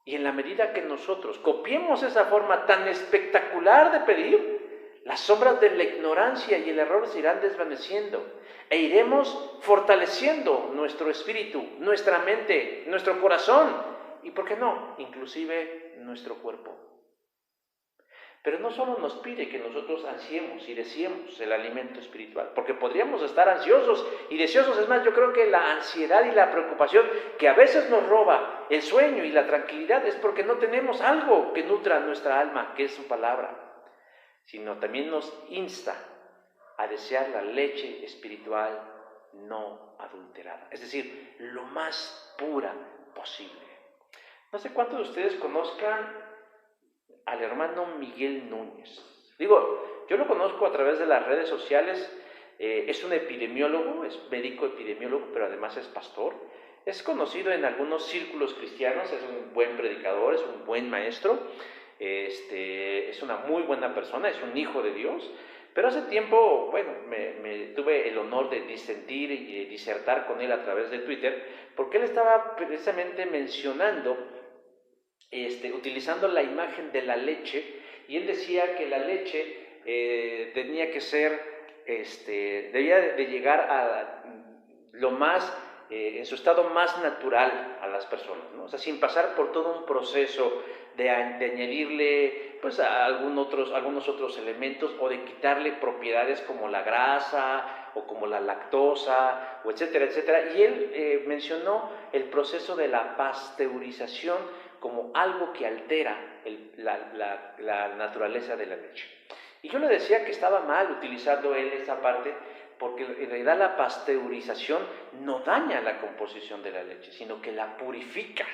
Y en la medida que nosotros copiemos esa forma tan espectacular de pedir, las sombras de la ignorancia y el error se irán desvaneciendo e iremos fortaleciendo nuestro espíritu, nuestra mente, nuestro corazón y, ¿por qué no?, inclusive nuestro cuerpo. Pero no solo nos pide que nosotros ansiemos y deseemos el alimento espiritual, porque podríamos estar ansiosos y deseosos. Es más, yo creo que la ansiedad y la preocupación que a veces nos roba el sueño y la tranquilidad es porque no tenemos algo que nutra nuestra alma, que es su palabra, sino también nos insta a desear la leche espiritual no adulterada, es decir, lo más pura posible. No sé cuántos de ustedes conozcan al hermano Miguel Núñez. Digo, yo lo conozco a través de las redes sociales. Es un epidemiólogo, es médico epidemiólogo, pero además es pastor. Es conocido en algunos círculos cristianos, es un buen predicador, es un buen maestro, es una muy buena persona, es un hijo de Dios. Pero hace tiempo, bueno, me tuve el honor de disentir y disertar con él a través de Twitter, porque él estaba precisamente mencionando, utilizando la imagen de la leche, y él decía que la leche tenía que ser, debía de llegar a lo más, en su estado más natural a las personas, ¿no? O sea, sin pasar por todo un proceso de añadirle pues a algunos otros elementos o de quitarle propiedades como la grasa o como la lactosa, o etcétera, etcétera. Y él mencionó el proceso de la pasteurización como algo que altera la naturaleza de la leche. Y yo le decía que estaba mal utilizando él esa parte, porque en realidad la pasteurización no daña la composición de la leche, sino que la purifica.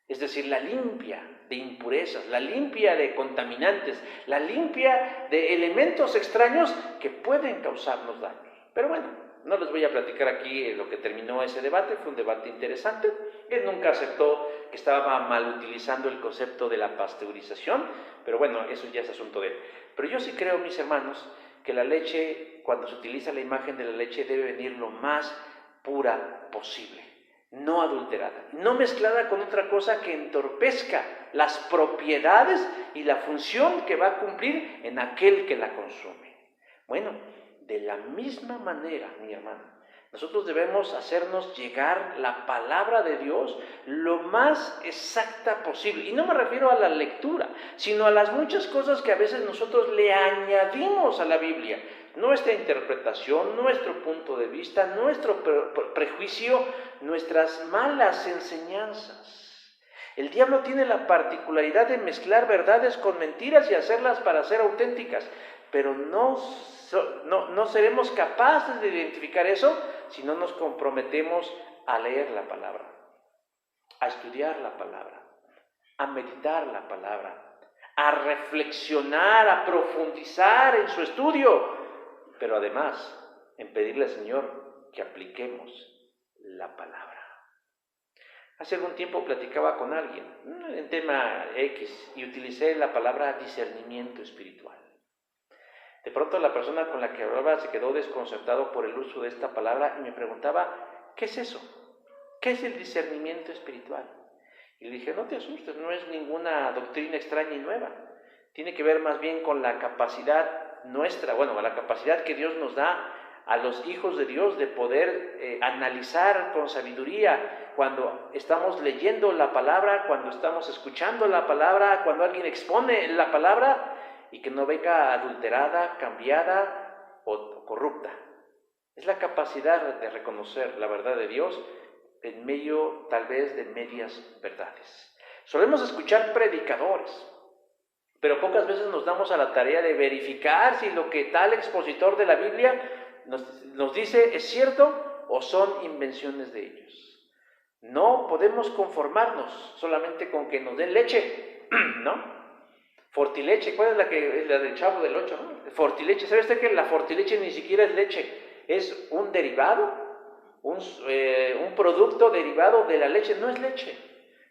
Es decir, la limpia de impurezas, la limpia de contaminantes, la limpia de elementos extraños que pueden causarnos daños. Pero bueno, no les voy a platicar aquí lo que terminó ese debate, fue un debate interesante. Él nunca aceptó que estaba mal utilizando el concepto de la pasteurización, pero bueno, eso ya es asunto de él. Pero yo sí creo, mis hermanos, que la leche, cuando se utiliza la imagen de la leche, debe venir lo más pura posible, no adulterada, no mezclada con otra cosa que entorpezca las propiedades y la función que va a cumplir en aquel que la consume. Bueno, de la misma manera, mi hermano, Nosotros debemos hacernos llegar la palabra de Dios lo más exacta posible. Y no me refiero a la lectura, sino a las muchas cosas que a veces nosotros le añadimos a la Biblia. Nuestra interpretación, nuestro punto de vista, nuestro prejuicio, nuestras malas enseñanzas. El diablo tiene la particularidad de mezclar verdades con mentiras y hacerlas para ser auténticas, pero no seremos capaces de identificar eso si no nos comprometemos a leer la palabra, a estudiar la palabra, a meditar la palabra, a reflexionar, a profundizar en su estudio, pero además en pedirle al Señor que apliquemos la palabra. Hace algún tiempo platicaba con alguien en tema X y utilicé la palabra discernimiento espiritual. De pronto la persona con la que hablaba se quedó desconcertado por el uso de esta palabra y me preguntaba, ¿qué es eso? ¿Qué es el discernimiento espiritual? Y le dije, no te asustes, no es ninguna doctrina extraña y nueva. Tiene que ver más bien con la capacidad nuestra, la capacidad que Dios nos da a los hijos de Dios de poder analizar con sabiduría cuando estamos leyendo la palabra, cuando estamos escuchando la palabra, cuando alguien expone la palabra, y que no venga adulterada, cambiada o corrupta. Es la capacidad de reconocer la verdad de Dios en medio tal vez de medias verdades. Solemos escuchar predicadores, pero pocas veces nos damos a la tarea de verificar si lo que tal expositor de la Biblia nos dice es cierto o son invenciones de ellos. No podemos conformarnos solamente con que nos den leche, ¿no? Fortileche, ¿cuál es la del Chavo del 8? ¿No? Fortileche, ¿sabe usted que la fortileche ni siquiera es leche? Es un derivado, un producto derivado de la leche, no es leche.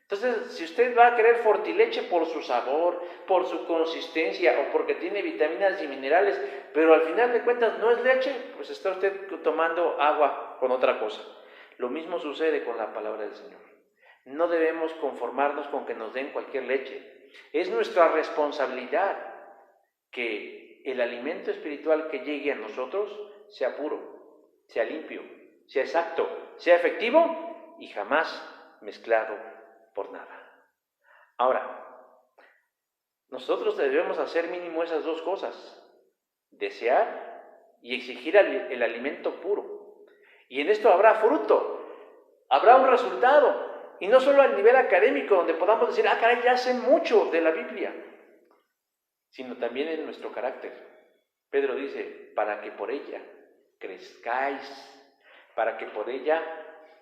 Entonces, si usted va a querer fortileche por su sabor, por su consistencia o porque tiene vitaminas y minerales, pero al final de cuentas no es leche, pues está usted tomando agua con otra cosa. Lo mismo sucede con la palabra del Señor. No debemos conformarnos con que nos den cualquier leche. Es nuestra responsabilidad que el alimento espiritual que llegue a nosotros sea puro, sea limpio, sea exacto, sea efectivo y jamás mezclado por nada. Ahora, nosotros debemos hacer mínimo esas dos cosas: desear y exigir el alimento puro. Y en esto habrá fruto, habrá un resultado. Y no solo a nivel académico, donde podamos decir, caray, ya sé mucho de la Biblia, sino también en nuestro carácter. Pedro dice, para que por ella crezcáis, para que por ella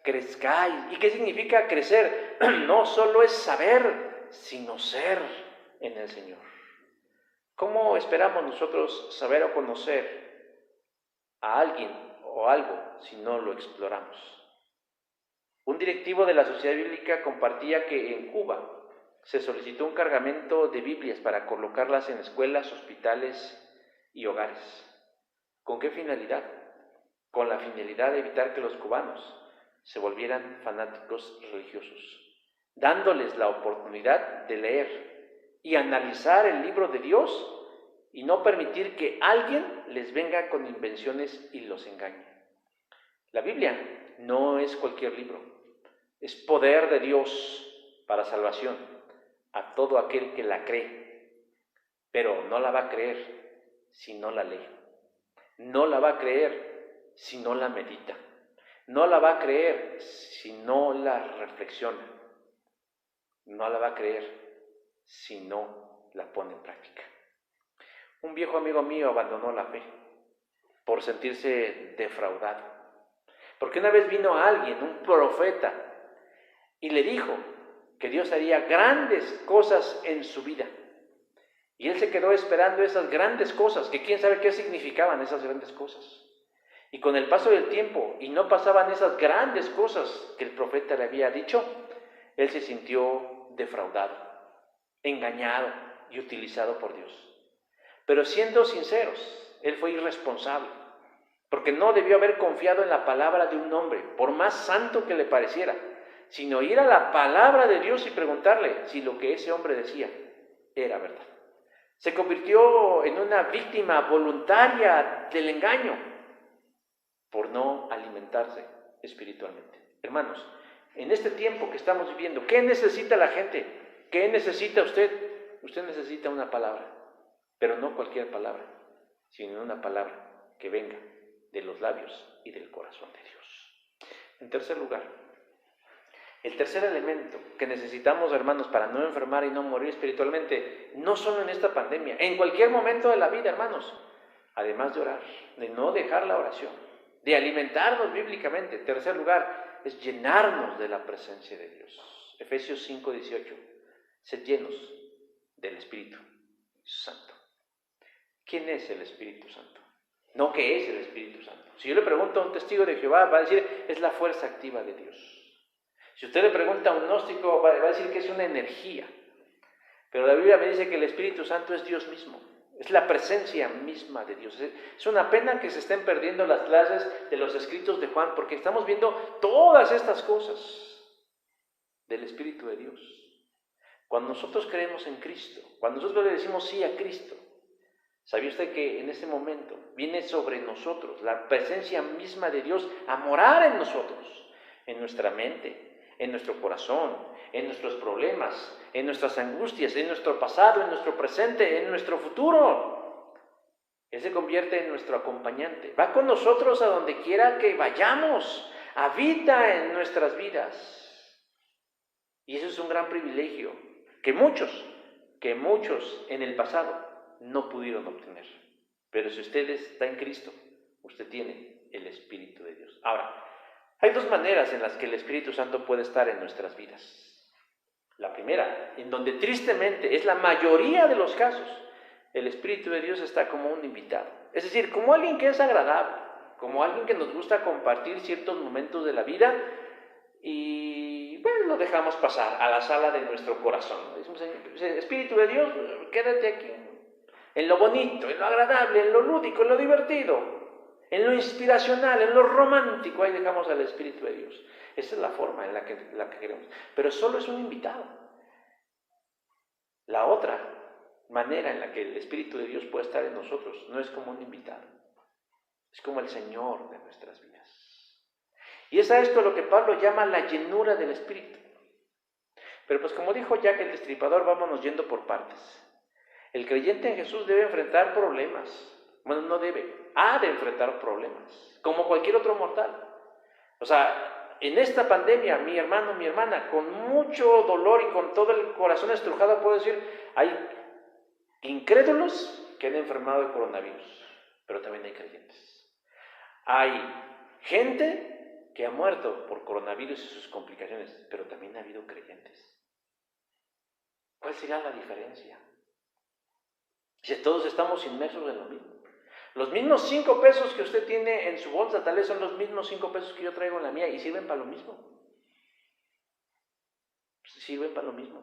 crezcáis. ¿Y qué significa crecer? No solo es saber, sino ser en el Señor. ¿Cómo esperamos nosotros saber o conocer a alguien o algo si no lo exploramos? Un directivo de la Sociedad Bíblica compartía que en Cuba se solicitó un cargamento de Biblias para colocarlas en escuelas, hospitales y hogares. ¿Con qué finalidad? Con la finalidad de evitar que los cubanos se volvieran fanáticos religiosos, dándoles la oportunidad de leer y analizar el libro de Dios y no permitir que alguien les venga con invenciones y los engañe. La Biblia no es cualquier libro. Es poder de Dios para salvación a todo aquel que la cree, pero no la va a creer si no la lee. No la va a creer si no la medita. No la va a creer si no la reflexiona. No la va a creer si no la pone en práctica. Un viejo amigo mío abandonó la fe por sentirse defraudado. Porque una vez vino alguien, un profeta, y le dijo que Dios haría grandes cosas en su vida. Y él se quedó esperando esas grandes cosas, que quién sabe qué significaban esas grandes cosas. Y con el paso del tiempo, y no pasaban esas grandes cosas que el profeta le había dicho, él se sintió defraudado, engañado y utilizado por Dios. Pero siendo sinceros, él fue irresponsable, porque no debió haber confiado en la palabra de un hombre, por más santo que le pareciera, sino ir a la palabra de Dios y preguntarle si lo que ese hombre decía era verdad. Se convirtió en una víctima voluntaria del engaño. por no alimentarse espiritualmente. Hermanos, en este tiempo que estamos viviendo, ¿qué necesita la gente? ¿Qué necesita usted? Usted necesita una palabra, pero no cualquier palabra, sino una palabra que venga de los labios y del corazón de Dios. En tercer lugar, el tercer elemento que necesitamos, hermanos, para no enfermar y no morir espiritualmente, no solo en esta pandemia, en cualquier momento de la vida, hermanos, además de orar, de no dejar la oración, de alimentarnos bíblicamente. En tercer lugar, es llenarnos de la presencia de Dios. Efesios 5:18, sed llenos del Espíritu Santo. ¿Quién es el Espíritu Santo? No, ¿qué es el Espíritu Santo? Si yo le pregunto a un testigo de Jehová, va a decir, es la fuerza activa de Dios. Si usted le pregunta a un gnóstico, va a decir que es una energía. Pero la Biblia me dice que el Espíritu Santo es Dios mismo. Es la presencia misma de Dios. Es una pena que se estén perdiendo las clases de los escritos de Juan, porque estamos viendo todas estas cosas del Espíritu de Dios. Cuando nosotros creemos en Cristo, cuando nosotros le decimos sí a Cristo, ¿sabía usted que en ese momento viene sobre nosotros la presencia misma de Dios a morar en nosotros, en nuestra mente, en nuestro corazón, en nuestros problemas, en nuestras angustias, en nuestro pasado, en nuestro presente, en nuestro futuro? Él se convierte en nuestro acompañante. Va con nosotros a donde quiera que vayamos. Habita en nuestras vidas. Y eso es un gran privilegio que muchos en el pasado no pudieron obtener. Pero si usted está en Cristo, usted tiene el Espíritu de Dios. Ahora, hay dos maneras en las que el Espíritu Santo puede estar en nuestras vidas. La primera, en donde tristemente es la mayoría de los casos, el Espíritu de Dios está como un invitado. Es decir, como alguien que es agradable, como alguien que nos gusta compartir ciertos momentos de la vida y bueno, lo dejamos pasar a la sala de nuestro corazón. Decimos, Espíritu de Dios, quédate aquí, en lo bonito, en lo agradable, en lo lúdico, en lo divertido, en lo inspiracional, en lo romántico. Ahí dejamos al Espíritu de Dios. Esa es la forma en la que queremos. Pero solo es un invitado. La otra manera en la que el Espíritu de Dios puede estar en nosotros no es como un invitado. Es como el Señor de nuestras vidas. Y es a esto lo que Pablo llama la llenura del Espíritu. Pero pues como dijo Jack el Destripador, vámonos yendo por partes. El creyente en Jesús debe enfrentar problemas. Bueno, no debe, ha de enfrentar problemas, como cualquier otro mortal. O sea, en esta pandemia, mi hermano, mi hermana, con mucho dolor y con todo el corazón estrujado, puedo decir, hay incrédulos que han enfermado de coronavirus, pero también hay creyentes. Hay gente que ha muerto por coronavirus y sus complicaciones, pero también ha habido creyentes. ¿Cuál será la diferencia? Si todos estamos inmersos en lo mismo. Los mismos 5 pesos que usted tiene en su bolsa, tal vez son los mismos 5 pesos que yo traigo en la mía y sirven para lo mismo. Sirven para lo mismo.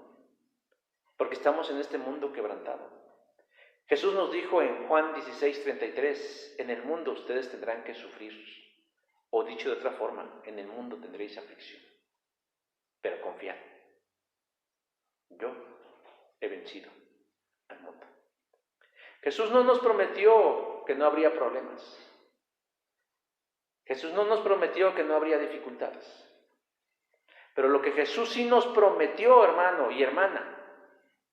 Porque estamos en este mundo quebrantado. Jesús nos dijo en Juan 16:33, en el mundo ustedes tendrán que sufrir. O dicho de otra forma, en el mundo tendréis aflicción. Pero confiad. Yo he vencido al mundo. Jesús no nos prometió que no habría problemas. Jesús no nos prometió que no habría dificultades. Pero lo que Jesús sí nos prometió, hermano y hermana,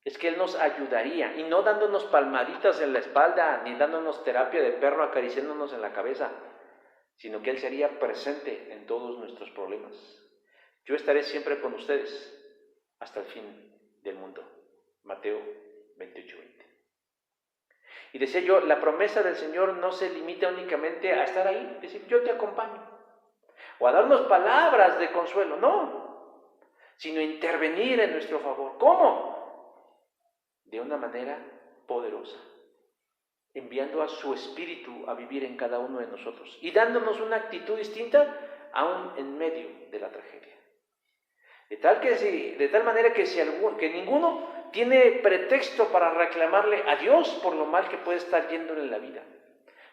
es que Él nos ayudaría, y no dándonos palmaditas en la espalda, ni dándonos terapia de perro acariciándonos en la cabeza, sino que Él sería presente en todos nuestros problemas. Yo estaré siempre con ustedes hasta el fin del mundo. Mateo 28:20. Y decía yo, la promesa del Señor no se limita únicamente a estar ahí, decir, yo te acompaño, o a darnos palabras de consuelo, no, sino intervenir en nuestro favor. ¿Cómo? De una manera poderosa, enviando a su Espíritu a vivir en cada uno de nosotros y dándonos una actitud distinta aún en medio de la tragedia. De tal manera que ninguno tiene pretexto para reclamarle a Dios por lo mal que puede estar yéndole en la vida.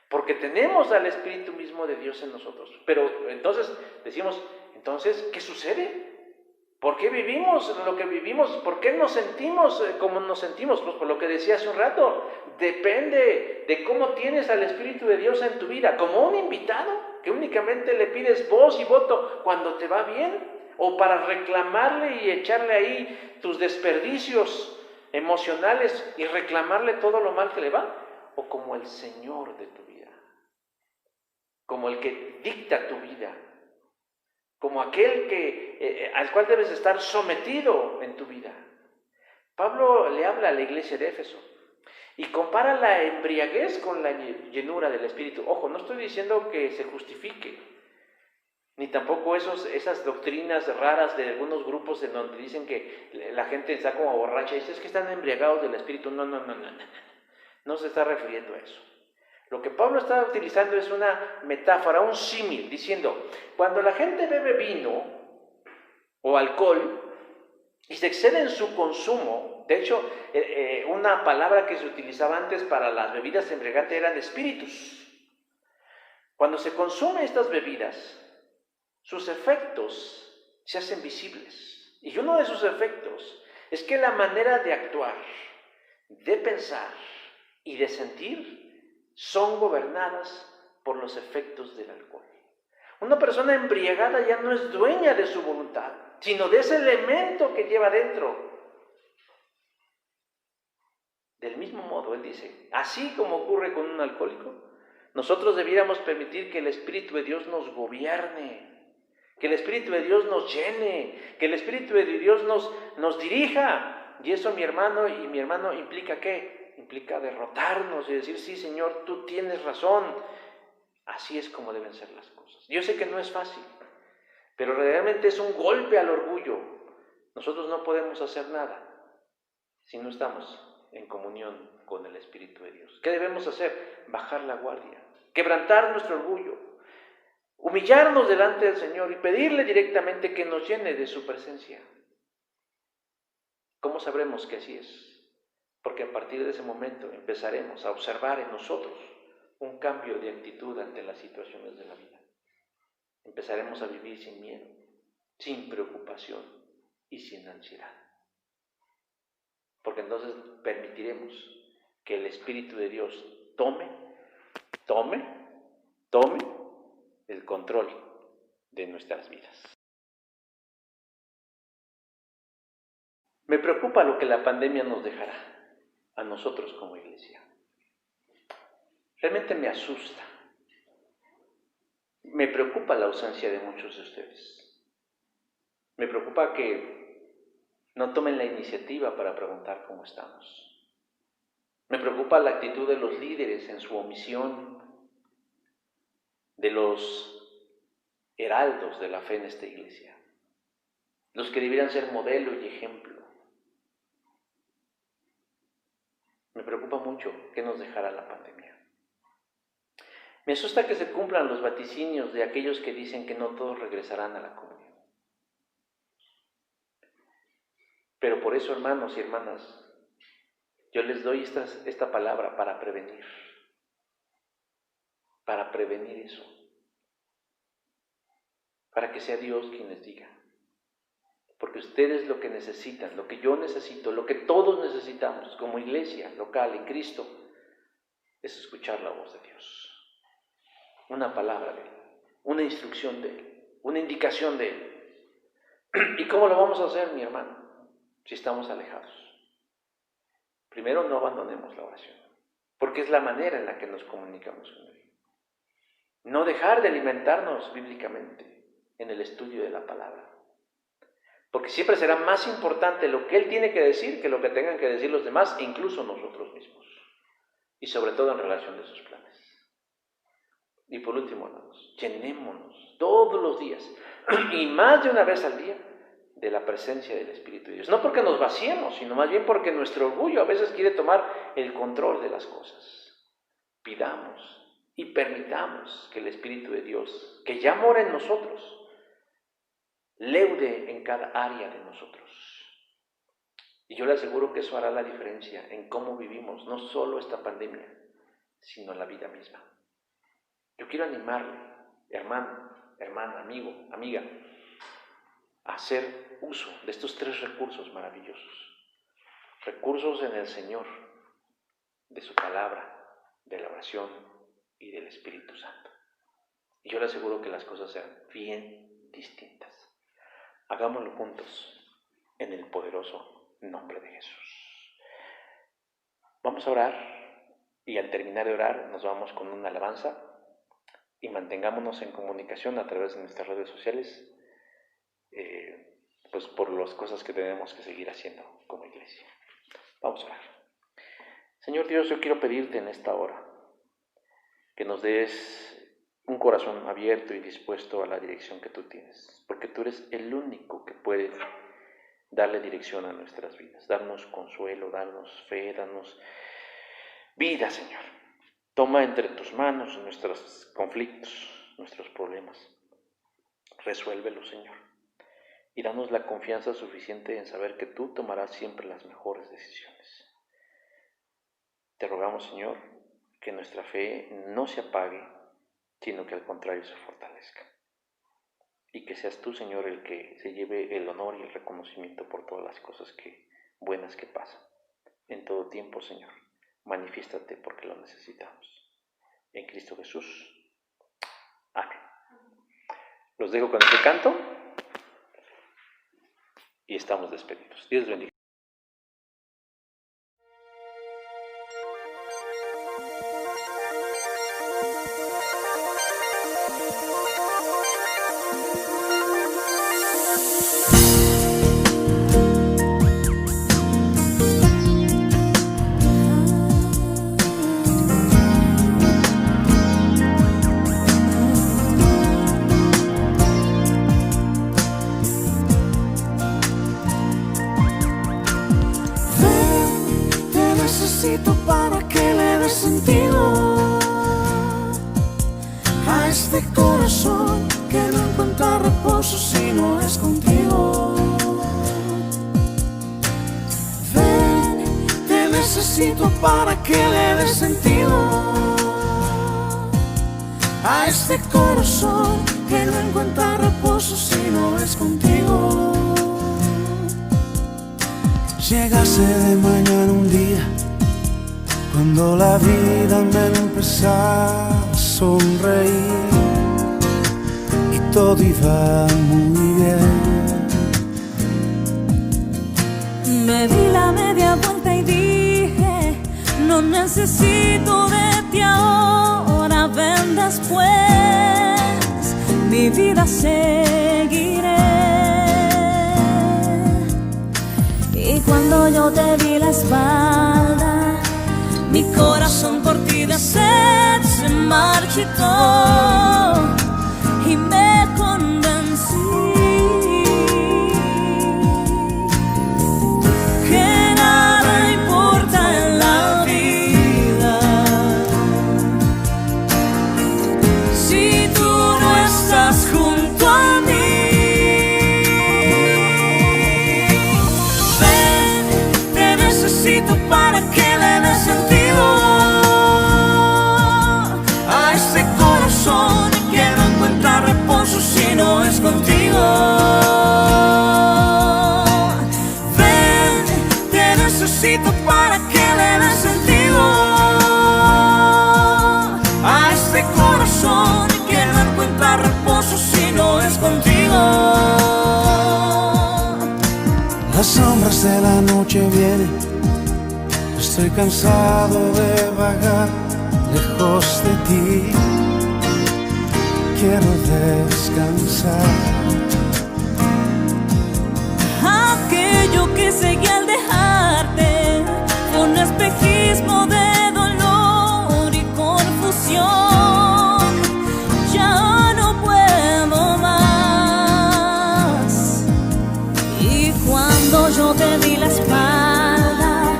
Porque tenemos al Espíritu mismo de Dios en nosotros. Pero entonces decimos, ¿qué sucede? ¿Por qué vivimos lo que vivimos? ¿Por qué nos sentimos como nos sentimos? Pues por lo que decía hace un rato, depende de cómo tienes al Espíritu de Dios en tu vida, como un invitado que únicamente le pides voz y voto cuando te va bien, o para reclamarle y echarle ahí tus desperdicios emocionales y reclamarle todo lo mal que le va, o como el Señor de tu vida, como el que dicta tu vida, como aquel al cual debes estar sometido en tu vida. Pablo le habla a la iglesia de Éfeso y compara la embriaguez con la llenura del Espíritu. Ojo, no estoy diciendo que se justifique, ni tampoco esas doctrinas raras de algunos grupos en donde dicen que la gente está como borracha y dice, es que están embriagados del Espíritu. No se está refiriendo a eso. Lo que Pablo está utilizando es una metáfora, un símil, diciendo, cuando la gente bebe vino o alcohol y se excede en su consumo, de hecho, una palabra que se utilizaba antes para las bebidas embriagantes eran espíritus. Cuando se consumen estas bebidas, sus efectos se hacen visibles. Y uno de sus efectos es que la manera de actuar, de pensar y de sentir son gobernadas por los efectos del alcohol. Una persona embriagada ya no es dueña de su voluntad, sino de ese elemento que lleva dentro. Del mismo modo, él dice, así como ocurre con un alcohólico, nosotros debiéramos permitir que el Espíritu de Dios nos gobierne, que el Espíritu de Dios nos llene, que el Espíritu de Dios nos dirija. Y eso, mi hermano y mi hermano, ¿implica qué? Implica derrotarnos y decir, sí, Señor, tú tienes razón. Así es como deben ser las cosas. Yo sé que no es fácil, pero realmente es un golpe al orgullo. Nosotros no podemos hacer nada si no estamos en comunión con el Espíritu de Dios. ¿Qué debemos hacer? Bajar la guardia, quebrantar nuestro orgullo, humillarnos delante del Señor y pedirle directamente que nos llene de su presencia. ¿Cómo sabremos que así es? Porque a partir de ese momento empezaremos a observar en nosotros un cambio de actitud ante las situaciones de la vida. Empezaremos a vivir sin miedo, sin preocupación y sin ansiedad. Porque entonces permitiremos que el Espíritu de Dios tome el control de nuestras vidas. Me preocupa lo que la pandemia nos dejará a nosotros como iglesia. Realmente me asusta. Me preocupa la ausencia de muchos de ustedes. Me preocupa que no tomen la iniciativa para preguntar cómo estamos. Me preocupa la actitud de los líderes en su omisión, de los heraldos de la fe en esta iglesia, los que debieran ser modelo y ejemplo. Me preocupa mucho qué nos dejará la pandemia. Me asusta que se cumplan los vaticinios de aquellos que dicen que no todos regresarán a la comunión. Pero por eso, hermanos y hermanas, yo les doy esta palabra para prevenir eso, para que sea Dios quien les diga. Porque ustedes lo que necesitan, lo que yo necesito, lo que todos necesitamos como iglesia local en Cristo, es escuchar la voz de Dios. Una palabra de Él, una instrucción de Él, una indicación de Él. ¿Y cómo lo vamos a hacer, mi hermano, si estamos alejados? Primero, no abandonemos la oración, porque es la manera en la que nos comunicamos con Él. No dejar de alimentarnos bíblicamente en el estudio de la palabra. Porque siempre será más importante lo que Él tiene que decir que lo que tengan que decir los demás, e incluso nosotros mismos. Y sobre todo en relación de sus planes. Y por último, hermanos, llenémonos todos los días, y más de una vez al día, de la presencia del Espíritu de Dios. No porque nos vaciemos, sino más bien porque nuestro orgullo a veces quiere tomar el control de las cosas. Pidamos y permitamos que el Espíritu de Dios, que ya mora en nosotros, leude en cada área de nosotros. Y yo le aseguro que eso hará la diferencia en cómo vivimos, no solo esta pandemia, sino la vida misma. Yo quiero animarle, hermano, hermana, amigo, amiga, hacer uso de estos 3 recursos maravillosos. Recursos en el Señor, de su palabra, de la oración y del Espíritu Santo. Y yo le aseguro que las cosas serán bien distintas. Hagámoslo juntos en el poderoso nombre de Jesús. Vamos a orar y al terminar de orar nos vamos con una alabanza y mantengámonos en comunicación a través de nuestras redes sociales, pues por las cosas que tenemos que seguir haciendo como iglesia. Vamos a orar. Señor Dios, yo quiero pedirte en esta hora que nos des un corazón abierto y dispuesto a la dirección que tú tienes, porque tú eres el único que puede darle dirección a nuestras vidas, darnos consuelo, darnos fe, darnos vida, Señor. Toma entre tus manos nuestros conflictos, nuestros problemas. Resuélvelos, Señor, y danos la confianza suficiente en saber que tú tomarás siempre las mejores decisiones. Te rogamos, Señor, que nuestra fe no se apague, sino que al contrario se fortalezca. Y que seas tú, Señor, el que se lleve el honor y el reconocimiento por todas las cosas buenas que pasan. En todo tiempo, Señor, manifiéstate porque lo necesitamos. En Cristo Jesús. Amén. Los dejo con este canto y estamos despedidos. Dios bendiga. Para que le des sentido a este corazón que no encuentra reposo si no es contigo. Ven, te necesito para que le des sentido a este corazón que no encuentra reposo si no es contigo. Llegase de mañana un día cuando la vida me empezaba a sonreír y todo iba muy bien. Me di la media vuelta y dije, no necesito de ti ahora, ven después, mi vida seguiré. Y cuando yo te di la espalda, mi corazón por ti de sed se marchitó y me convencí que nada importa en la vida si tú no estás junto a mí. Ven, te necesito para que le des sentido que no encuentra reposo si no es contigo. Ven, te necesito para que le des sentido a este corazón que no encuentra reposo si no es contigo. Las sombras de la noche vienen, estoy cansado de vagar lejos de ti. Quiero descansar. Aquello que seguí al dejarte fue un espejismo de dolor y confusión. Ya no puedo más. Y cuando yo te di la espalda,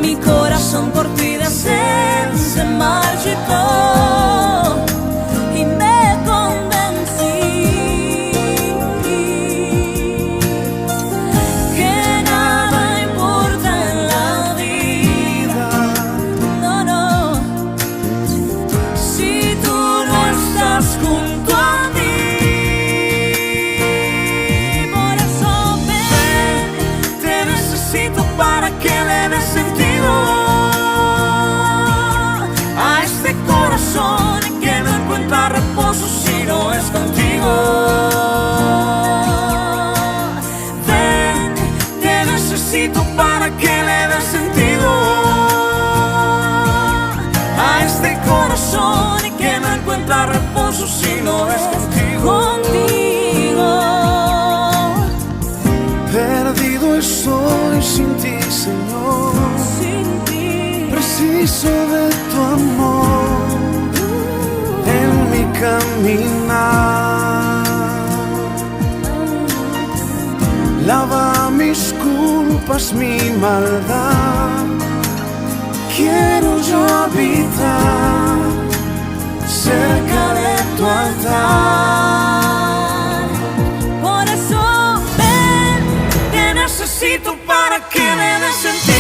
mi corazón por ti de sed se marchitó y me junto a mí, necesito para que le dé sentido a este corazón y que no encuentra reposo si no es contigo. Perdido estoy sin ti, Señor. Preciso de tu amor en mi caminar. Lava mis culpas, mi maldad. Quiero yo habitar cerca de tu altar. Por eso ven, te necesito para que me des sentido.